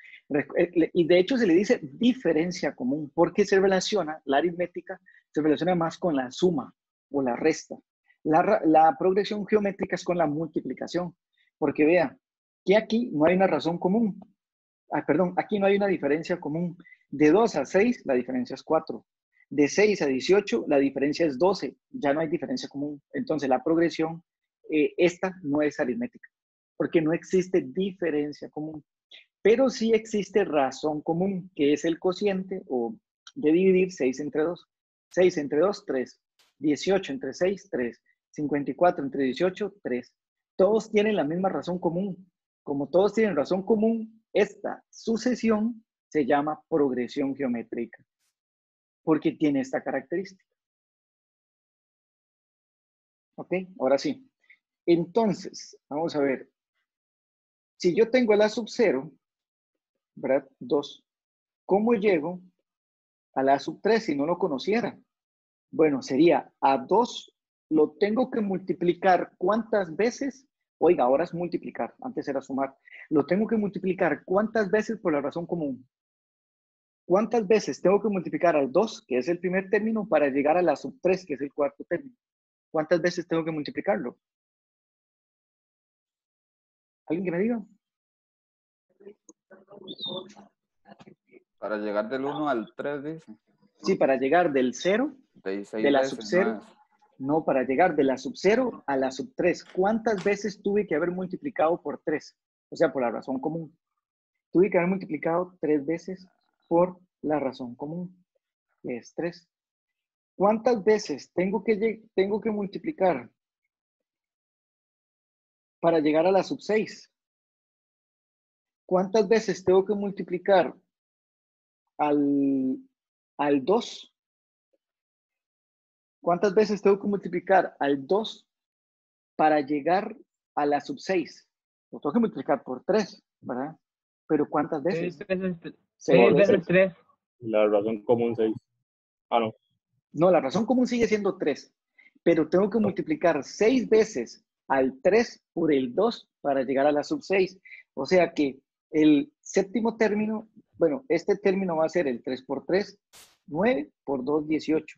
Y de hecho se le dice diferencia común, porque la aritmética se relaciona más con la suma o la resta. La progresión geométrica es con la multiplicación, porque vea que aquí no hay una razón común. Aquí no hay una diferencia común. De 2 a 6, la diferencia es 4. De 6 a 18, la diferencia es 12. Ya no hay diferencia común. Entonces, la progresión, esta no es aritmética, porque no existe diferencia común. Pero sí existe razón común, que es el cociente o de dividir 6 entre 2. 6 entre 2, 3. 18 entre 6, 3. 54 entre 18, 3. Todos tienen la misma razón común. Como todos tienen razón común, esta sucesión se llama progresión geométrica, porque tiene esta característica. ¿Ok? Ahora sí. Entonces, vamos a ver. Si yo tengo el A sub 0, ¿verdad? 2. ¿Cómo llego al A sub 3 si no lo conociera? Bueno, sería a 2, lo tengo que multiplicar ¿cuántas veces? Oiga, ahora es multiplicar, antes era sumar. Lo tengo que multiplicar ¿cuántas veces por la razón común? ¿Cuántas veces tengo que multiplicar al 2, que es el primer término, para llegar a la sub 3, que es el cuarto término? ¿Cuántas veces tengo que multiplicarlo? ¿Alguien que me diga? Para llegar del 1 al 3, dice. Sí, para llegar del 0, de la sub 0, no, para llegar de la sub 0 a la sub 3. ¿Cuántas veces tuve que haber multiplicado por 3? O sea, por la razón común. Tuve que haber multiplicado 3 veces por la razón común. que es 3. ¿Cuántas veces tengo que multiplicar para llegar a la sub 6? ¿Cuántas veces tengo que multiplicar al 2? ¿Cuántas veces tengo que multiplicar al 2 para llegar a la sub 6? Lo tengo que multiplicar por 3, ¿verdad? Pero ¿cuántas veces? 6 veces 3. La razón común 6. Ah, no. No, la razón común sigue siendo 3, pero tengo que multiplicar 6 veces al 3 por el 2 para llegar a la sub 6. O sea que el séptimo término, bueno, este término va a ser el 3 por 3, 9 por 2, 18.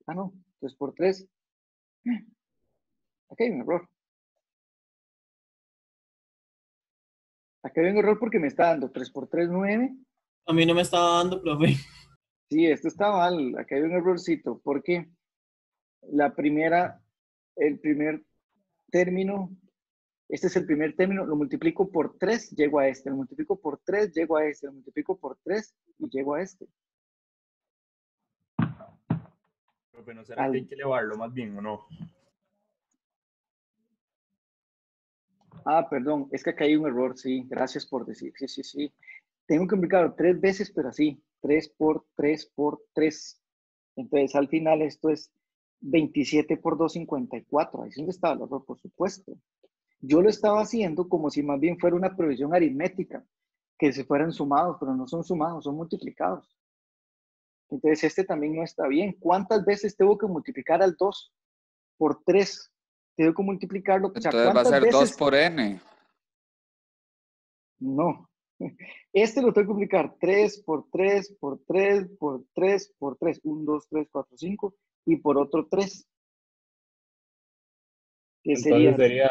Ah, no, 3 por 3. Aquí hay un error. Aquí hay un error porque me está dando 3 por 3, 9. A mí no me estaba dando, profe. Sí, esto está mal. Aquí hay un errorcito porque el primer término, este es el primer término, lo multiplico por 3, llego a este. Lo multiplico por 3, llego a este. Lo multiplico por 3 y llego a este. Profe, ¿no será que hay que elevarlo más bien o no? Ah, perdón, es que acá hay un error, sí. Gracias por decir. Sí. Tengo que multiplicarlo 3 veces, pero así. 3 por 3 por 3. Entonces, al final esto es 27 por 2, 54. Ahí es donde estaba el error, por supuesto. Yo lo estaba haciendo como si más bien fuera una provisión aritmética, que se fueran sumados, pero no son sumados, son multiplicados. Entonces, este también no está bien. ¿Cuántas veces tengo que multiplicar al 2 por 3? Tengo que multiplicarlo. Entonces o sea, va a ser veces? 2 por n. No. Este lo tengo que multiplicar 3 por 3 por 3 por 3 por 3. 1, 2, 3, 4, 5. Y por otro 3. Entonces sería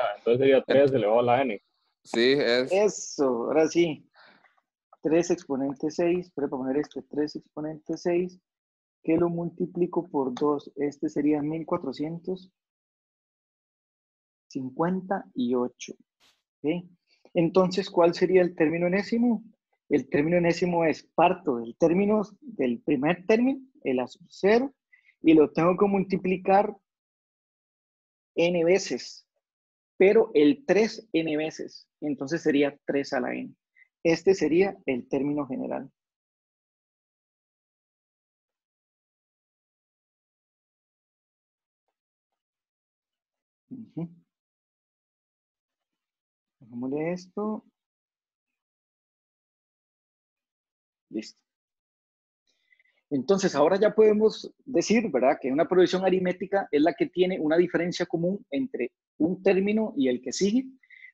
3 elevado a la n. Sí, es. Eso, ahora sí. 3 exponente 6. Voy a poner este 3 exponente 6. Que lo multiplico por 2. Este sería 1458. ¿Okay? Entonces, ¿cuál sería el término enésimo? El término enésimo es parto del término del primer término, el a sub 0, y lo tengo que multiplicar n veces, pero el 3 n veces. Entonces sería 3 a la n. Este sería el término general. Hagámosle esto. Listo. Entonces, ahora ya podemos decir, ¿verdad?, que una provisión aritmética es la que tiene una diferencia común entre un término y el que sigue.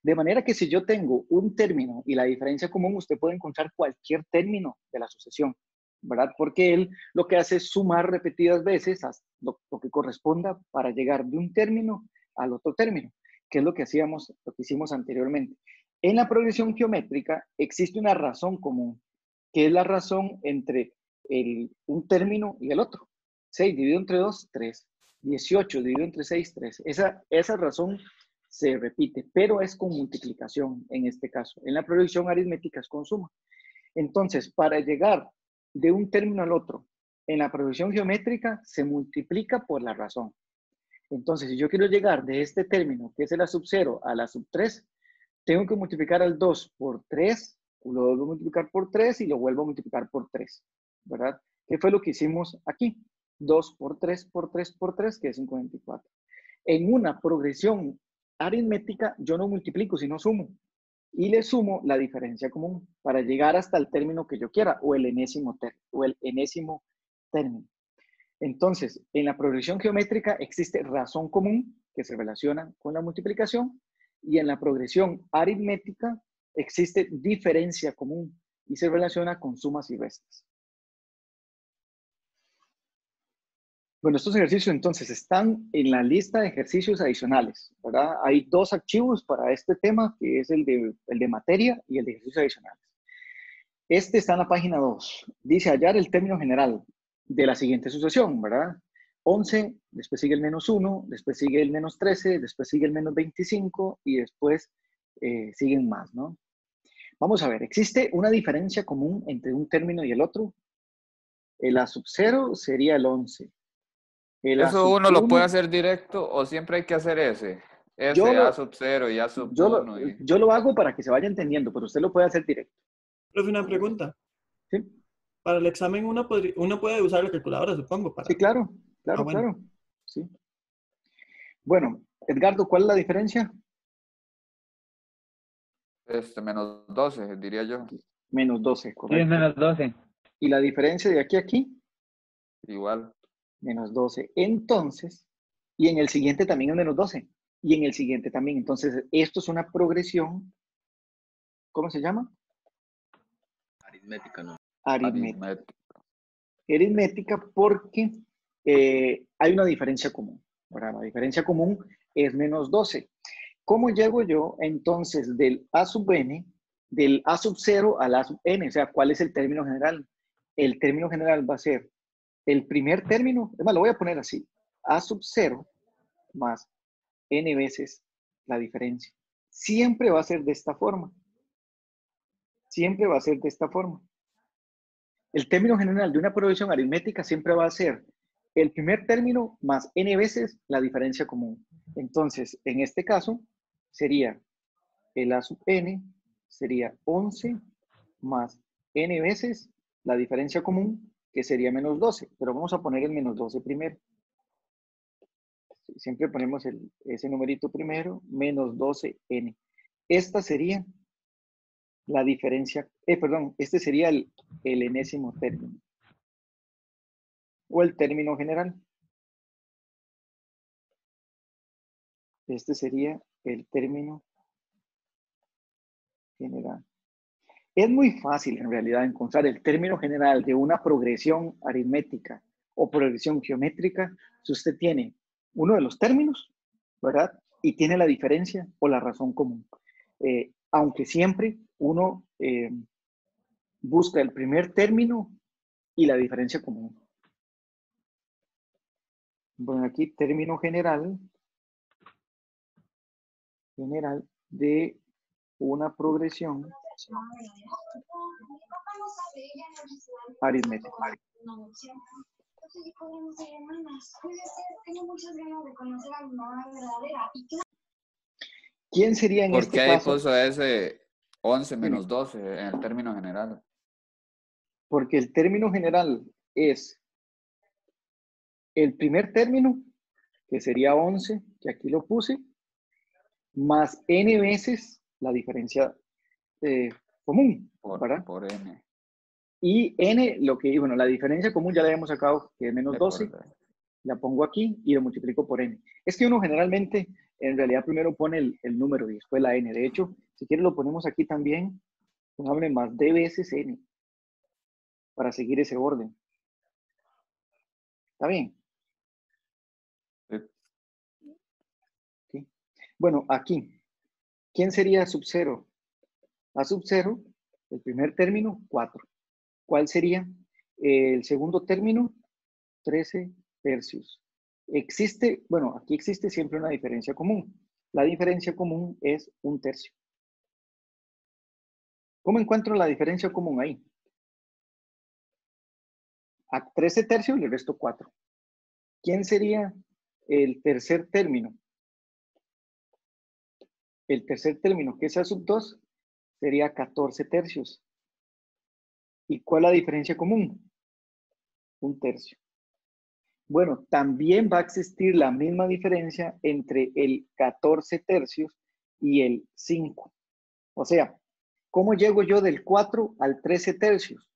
De manera que si yo tengo un término y la diferencia común, usted puede encontrar cualquier término de la sucesión, ¿verdad? Porque él lo que hace es sumar repetidas veces lo que corresponda para llegar de un término al otro término, que es lo que hicimos anteriormente. En la progresión geométrica existe una razón común, que es la razón entre un término y el otro. 6 dividido entre 2, 3. 18 dividido entre 6, 3. Esa razón se repite, pero es con multiplicación en este caso. En la progresión aritmética es con suma. Entonces, para llegar de un término al otro, en la progresión geométrica se multiplica por la razón. Entonces, si yo quiero llegar de este término, que es el a sub 0, a la sub 3, tengo que multiplicar al 2 por 3, lo vuelvo a multiplicar por 3 y lo vuelvo a multiplicar por 3, ¿verdad? ¿Qué fue lo que hicimos aquí? 2 por 3 por 3 por 3, que es 54. En una progresión aritmética, yo no multiplico, sino sumo. Y le sumo la diferencia común para llegar hasta el término que yo quiera, o el enésimo término. Entonces, en la progresión geométrica existe razón común que se relaciona con la multiplicación, y en la progresión aritmética existe diferencia común y se relaciona con sumas y restas. Bueno, estos ejercicios entonces están en la lista de ejercicios adicionales, ¿verdad? Hay 2 archivos para este tema, que es el de materia y el de ejercicios adicionales. Este está en la página 2. Dice hallar el término general de la siguiente sucesión, ¿verdad? 11, después sigue el menos 1, después sigue el menos 13, después sigue el menos 25 y después siguen más, ¿no? Vamos a ver, ¿existe una diferencia común entre un término y el otro? El A sub 0 sería el 11. El A ¿Eso sub uno lo puede 1, hacer directo o siempre hay que hacer ese? yo Ese A lo, sub 0 y A sub yo, lo, 1 y... yo lo hago para que se vaya entendiendo, pero usted lo puede hacer directo. Profe, una pregunta. ¿Sí? Para el examen uno puede usar la calculadora, supongo. Sí, claro, bueno. claro. Sí. Bueno, Edgardo, ¿cuál es la diferencia? Menos 12, diría yo. Menos 12, correcto. Sí, es menos 12. ¿Y la diferencia de aquí a aquí? Igual. Menos 12. Entonces, y en el siguiente también es menos 12. Y en el siguiente también. Entonces, esto es una progresión. ¿Cómo se llama? Aritmética, ¿no? Aritmética porque hay una diferencia común. ¿Verdad? La diferencia común es menos 12. ¿Cómo llego yo entonces del A sub n, del A sub 0 al A sub n? O sea, ¿cuál es el término general? El término general va a ser el primer término, además lo voy a poner así, A sub 0 más n veces la diferencia. Siempre va a ser de esta forma. Siempre va a ser de esta forma. El término general de una progresión aritmética siempre va a ser el primer término más n veces la diferencia común. Entonces, en este caso, sería el A sub n, sería 11 más n veces la diferencia común, que sería menos 12. Pero vamos a poner el menos 12 primero. Siempre ponemos ese numerito primero, menos 12n. Esta sería la diferencia, perdón, este sería el enésimo término. O el término general. Este sería el término general. Es muy fácil en realidad encontrar el término general de una progresión aritmética o progresión geométrica si usted tiene uno de los términos, ¿verdad? Y tiene la diferencia o la razón común. Aunque siempre uno busca el primer término y la diferencia común. Bueno, aquí término general de una progresión aritmética. ¿Quién sería en este caso? ¿Por qué ahí puso ese 11 menos 12 en el término general? Porque el término general es el primer término, que sería 11, que aquí lo puse, más n veces la diferencia común, ¿verdad? Por n. Y n, bueno, la diferencia común ya la habíamos sacado, que es menos 12. La pongo aquí y lo multiplico por n. Es que uno generalmente, en realidad, primero pone el número y después la n. De hecho, si quiere lo ponemos aquí también, pongámosle más d veces n, para seguir ese orden. ¿Está bien? Sí. Bueno, aquí, ¿quién sería sub 0? A sub 0, el primer término, 4. ¿Cuál sería? El segundo término, 13 tercios. Existe, bueno, aquí existe siempre una diferencia común. La diferencia común es 1 tercio. ¿Cómo encuentro la diferencia común ahí? A 13 tercios le resto 4. ¿Quién sería el tercer término? El tercer término, que es A sub 2, sería 14 tercios. ¿Y cuál es la diferencia común? 1 tercio. Bueno, también va a existir la misma diferencia entre el 14 tercios y el 5. O sea, ¿cómo llego yo del 4 al 13 tercios?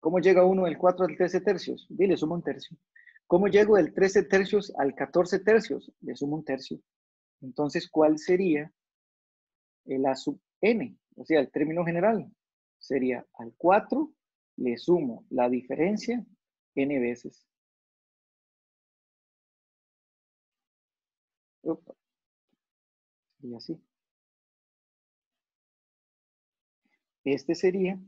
¿Cómo llega uno del 4 al 13 tercios? Dile, sumo 1 tercio. ¿Cómo llego del 13 tercios al 14 tercios? Le sumo 1 tercio. Entonces, ¿cuál sería el A sub n? O sea, el término general sería al 4 le sumo la diferencia n veces. Opa. Y así. Este sería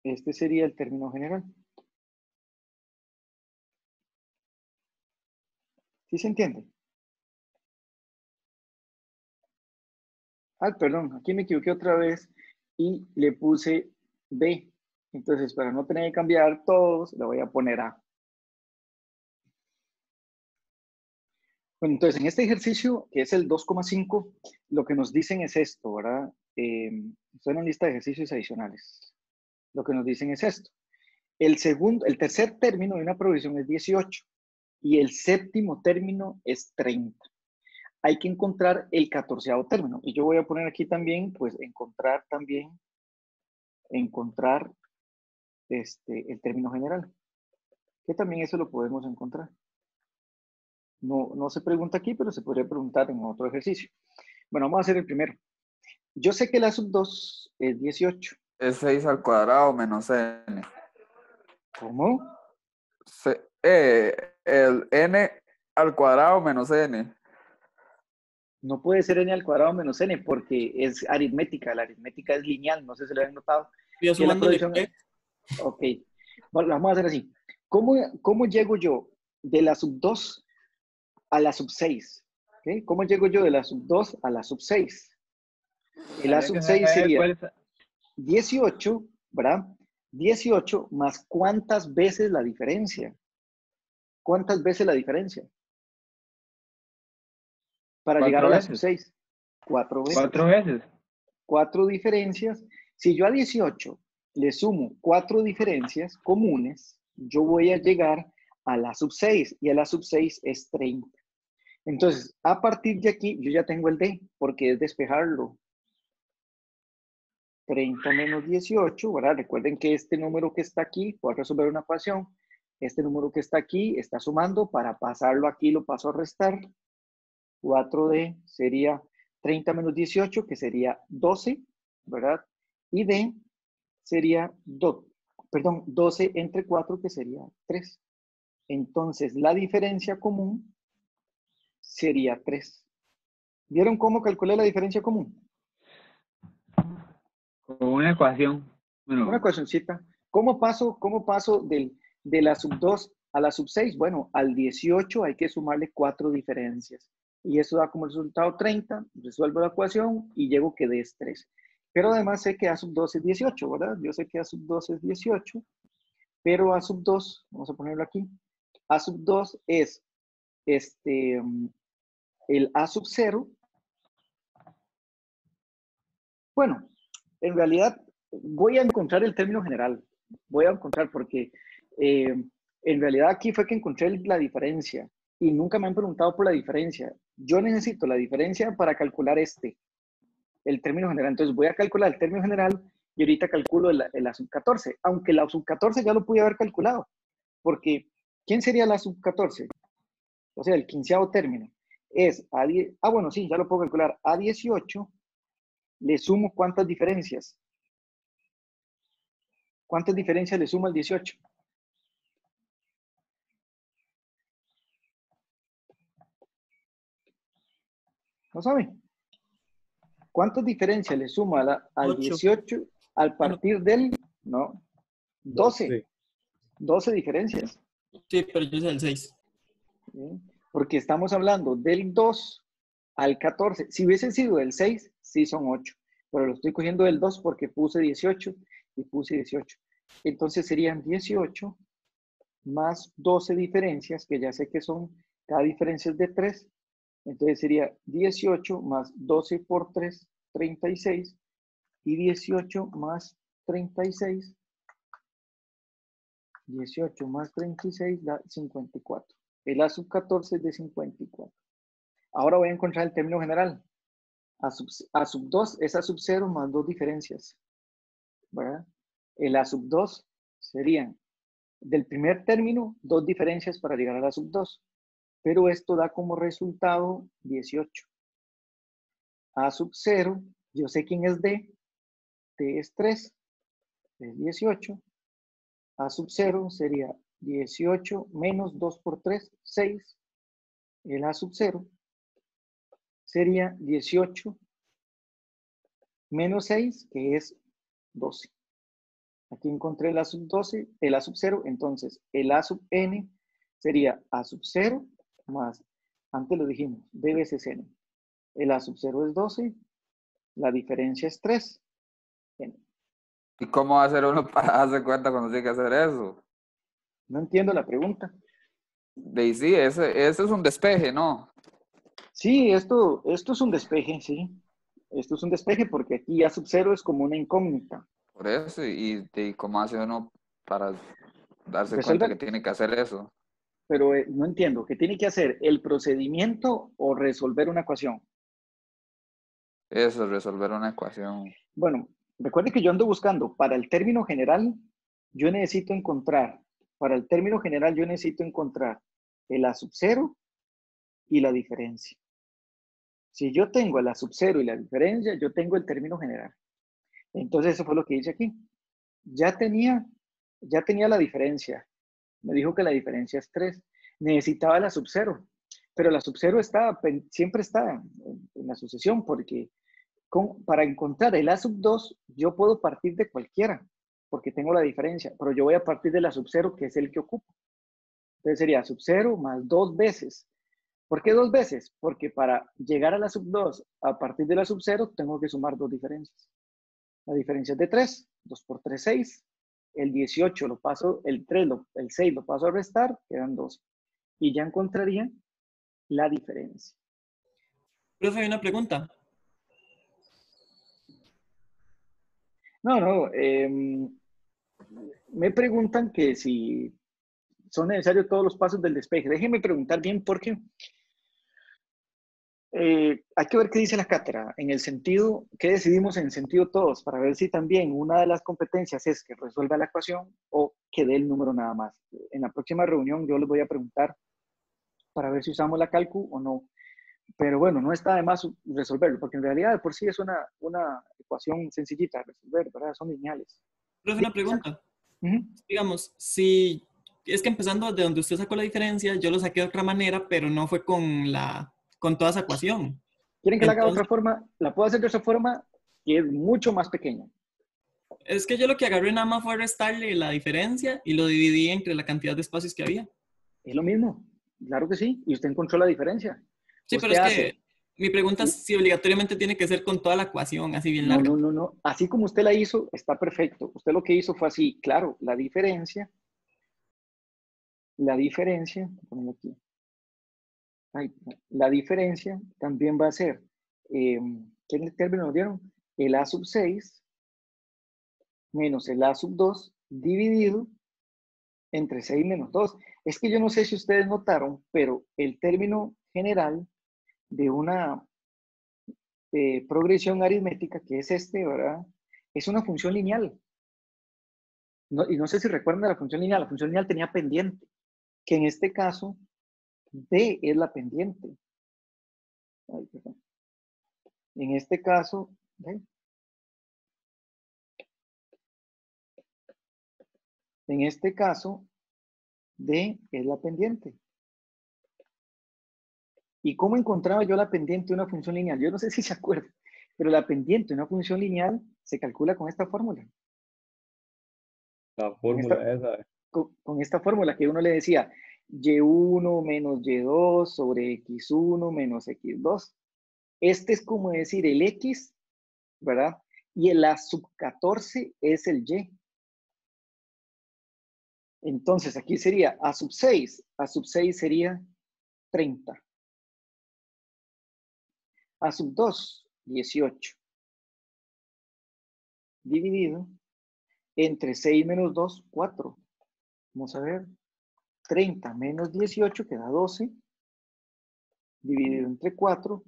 el término general. ¿Sí se entiende? Ah, perdón, aquí me equivoqué otra vez. y le puse B. Entonces, para no tener que cambiar todos, le voy a poner A. Bueno, entonces, en este ejercicio, que es el 2,5, lo que nos dicen es esto, ¿verdad? Estoy en una lista de ejercicios adicionales. Lo que nos dicen es esto. El tercer término de una progresión es 18 y el séptimo término es 30. Hay que encontrar el 14º término. Y yo voy a poner aquí también, pues, encontrar el término general, que también eso lo podemos encontrar. No se pregunta aquí, pero se podría preguntar en otro ejercicio. Bueno, vamos a hacer el primero. Yo sé que la sub 2 es 18. Es 6 al cuadrado menos n. ¿Cómo? El n al cuadrado menos n. No puede ser n al cuadrado menos n porque es aritmética. La aritmética es lineal, no sé si lo han notado. Yo sumándole P. Ok. Bueno, vamos a hacer así. ¿Cómo llego yo de la sub 2 a la sub 6? ¿Okay? ¿Cómo llego yo de la sub 2 a la sub 6? La sub 6 sería 18, ¿verdad? 18 más ¿cuántas veces la diferencia? ¿Cuántas veces la diferencia? Para llegar a la sub 6. 4 veces. 4 veces. 4 diferencias. Si yo a 18 le sumo 4 diferencias comunes, yo voy a llegar a la sub 6 y a la sub 6 es 30. Entonces, a partir de aquí, yo ya tengo el D, porque es despejarlo. 30 menos 18, ¿verdad? Recuerden que este número que está aquí, puedo resolver una ecuación. Este número que está aquí está sumando. Para pasarlo aquí lo paso a restar. 4D sería 30 menos 18, que sería 12, ¿verdad? Y D sería 12 entre 4, que sería 3. Entonces, la diferencia común sería 3. ¿Vieron cómo calculé la diferencia común? Con una ecuación. Bueno, una ecuacioncita. ¿Cómo paso de la sub 2 a la sub 6? Bueno, al 18 hay que sumarle 4 diferencias. Y eso da como resultado 30. Resuelvo la ecuación y llego que D es 3. Pero además sé que A sub 2 es 18, ¿verdad? Yo sé que A sub 2 es 18. Pero A sub 2, vamos a ponerlo aquí. A sub 2 es el A sub 0. Bueno, en realidad voy a encontrar el término general. Voy a encontrar porque en realidad aquí fue que encontré la diferencia y nunca me han preguntado por la diferencia. Yo necesito la diferencia para calcular el término general. Entonces voy a calcular el término general y ahorita calculo la sub 14. Aunque la sub 14 ya lo pude haber calculado. Porque, ¿quién sería la sub 14? O sea, el 15º término. Es A10. Ah, bueno, sí, ya lo puedo calcular. A 18 le sumo ¿cuántas diferencias? ¿Cuántas diferencias le sumo al 18? ¿No saben? ¿Cuántas diferencias le sumo al 18 al partir del, no, 12? 12 diferencias. Sí, pero yo sé el 6. ¿Sí? Porque estamos hablando del 2 al 14. Si hubiese sido del 6, sí son 8. Pero lo estoy cogiendo del 2 porque puse 18 y puse 18. Entonces serían 18 más 12 diferencias, que ya sé que son, cada diferencia es de 3. Entonces sería 18 más 12 por 3, 36. Y 18 más 36. 18 más 36 da 54. El A sub 14 es de 54. Ahora voy a encontrar el término general. A sub 2 es A sub 0 más 2 diferencias. ¿Verdad? El A sub 2 serían del primer término 2 diferencias para llegar a la sub 2. Pero esto da como resultado 18. A sub 0, yo sé quién es D. D es 3, es 18. A sub 0 sería 18 menos 2 por 3, 6. El A sub 0 sería 18 menos 6, que es 12. Aquí encontré el A sub 12, el A sub 0. Entonces, el A sub n sería A sub 0 más, antes lo dijimos, D veces n. El A sub 0 es 12, la diferencia es 3. N. ¿Y cómo va a hacer uno para darse cuenta cuando tiene que hacer eso? No entiendo la pregunta. Sí, ese es un despeje, ¿no? Sí, esto es un despeje, sí. Esto es un despeje porque aquí A sub 0 es como una incógnita. Por eso, y cómo hace uno para darse cuenta que Resuelve, tiene que hacer eso. pero no entiendo. ¿Qué tiene que hacer? ¿El procedimiento o resolver una ecuación? Eso es resolver una ecuación. Bueno, recuerde que yo ando buscando para el término general, yo necesito encontrar, para el término general yo necesito encontrar el A sub 0 y la diferencia. Si yo tengo el A sub 0 y la diferencia, yo tengo el término general. Entonces eso fue lo que hice aquí. Ya tenía la diferencia. Me dijo que la diferencia es 3. Necesitaba la sub 0, pero la sub 0 siempre está en la sucesión porque para encontrar el A sub 2 yo puedo partir de cualquiera porque tengo la diferencia, pero yo voy a partir de la sub 0 que es el que ocupo. Entonces sería sub 0 más 2 veces. ¿Por qué 2 veces? Porque para llegar a la sub 2 a partir de la sub 0 tengo que sumar 2 diferencias. La diferencia es de 3. 2 por 3, 6. El 18 lo paso, el 6 lo paso a restar, quedan 12. Y ya encontraría la diferencia. Profe, hay una pregunta. No, me preguntan que si son necesarios todos los pasos del despeje. Déjenme preguntar bien porque hay que ver qué dice la cátedra, en el sentido, qué decidimos en sentido todos, para ver si también una de las competencias es que resuelva la ecuación o que dé el número nada más. En la próxima reunión yo les voy a preguntar para ver si usamos la calcu o no. Pero bueno, no está de más resolverlo, porque en realidad de por sí es una ecuación sencillita de resolver, ¿verdad? Son lineales. Profe, una pregunta. Digamos, si es que empezando de donde usted sacó la diferencia, yo lo saqué de otra manera, pero no fue con toda esa ecuación. ¿Quieren que la haga de otra forma? La puedo hacer de otra forma que es mucho más pequeña. Es que yo lo que agarré nada más fue restarle la diferencia y lo dividí entre la cantidad de espacios que había. Es lo mismo, claro que sí, y usted encontró la diferencia. Sí, usted pero es que mi pregunta es si obligatoriamente tiene que ser con toda la ecuación, así bien larga. No. Así como usted la hizo, está perfecto. Usted lo que hizo fue así, claro, la diferencia, aquí. La diferencia también va a ser, ¿qué término nos dieron? El A sub 6 menos el A sub 2 dividido entre 6 menos 2. Es que yo no sé si ustedes notaron, pero el término general de una progresión aritmética, que es ¿verdad? Es una función lineal. Y no sé si recuerdan de la función lineal tenía pendiente, que en este caso D es la pendiente. En este caso, ¿ven? En este caso, D es la pendiente. ¿Y cómo encontraba yo la pendiente de una función lineal? Yo no sé si se acuerdan, pero la pendiente de una función lineal se calcula con esta fórmula. La fórmula esa. Con esta fórmula que uno le decía, y1 menos y2 sobre x1 menos x2. Este es como decir el x, ¿verdad? Y el a sub 14 es el y. Entonces aquí sería a sub 6. A sub 6 sería 30. A sub 2, 18. Dividido entre 6 menos 2, 4. Vamos a ver. 30 menos 18 queda 12. Dividido entre 4,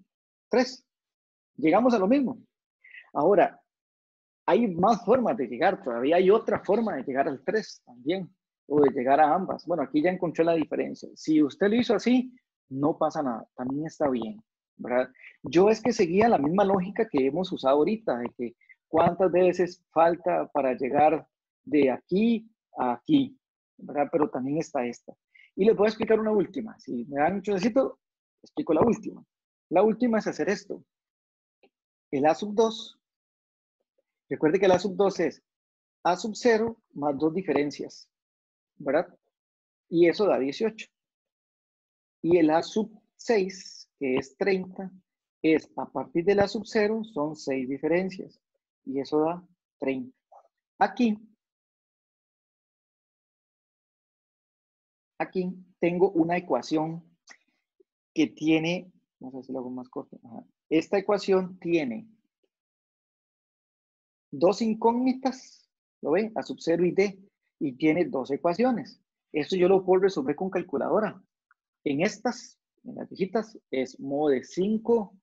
3. Llegamos a lo mismo. Ahora, hay más formas de llegar. Todavía hay otra forma de llegar al 3 también. O de llegar a ambas. Bueno, aquí ya encontré la diferencia. Si usted lo hizo así, no pasa nada. También está bien, ¿verdad? Yo es que seguía la misma lógica que hemos usado ahorita, de que cuántas veces falta para llegar de aquí a aquí, ¿verdad? Pero también está esta. Y les voy a explicar una última. Si me dan mucho necesito, explico la última. La última es hacer esto. El A sub 2. Recuerde que el A sub 2 es A sub 0 más 2 diferencias, ¿verdad? Y eso da 18. Y el A sub 6, que es 30, es a partir del A sub 0, son 6 diferencias. Y eso da 30. Aquí tengo una ecuación que tiene, no sé si lo hago más corto. Ajá. Esta ecuación tiene dos incógnitas, ¿lo ven? A sub 0 y D, y tiene dos ecuaciones. Esto yo lo puedo resolver con calculadora. En estas, en las viejitas, es modo de 5,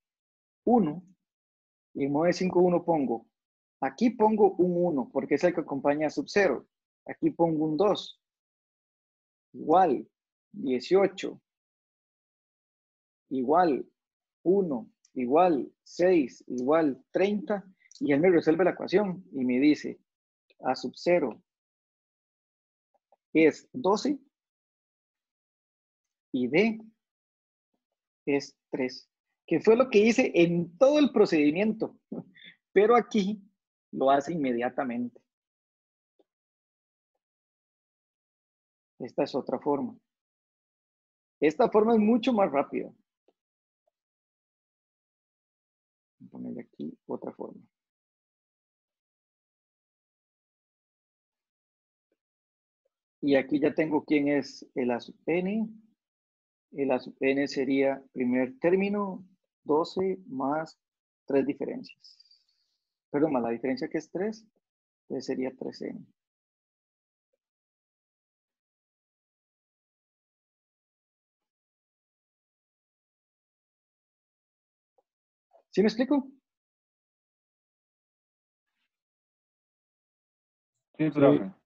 1, y en modo de 5, 1 pongo, aquí pongo un 1, porque es el que acompaña a sub 0. Aquí pongo un 2, igual, 18, igual, 1, igual, 6, igual, 30, y él me resuelve la ecuación y me dice A sub 0 es 12 y D es 3, que fue lo que hice en todo el procedimiento, pero aquí lo hace inmediatamente. Esta es otra forma. Esta forma es mucho más rápida. Voy a ponerle aquí otra forma. Y aquí ya tengo quién es el A sub n. El A sub n sería primer término, 12 más 3 diferencias. Perdón, más la diferencia que es 3, entonces sería 3n. ¿Sí me explico? Sí, profe.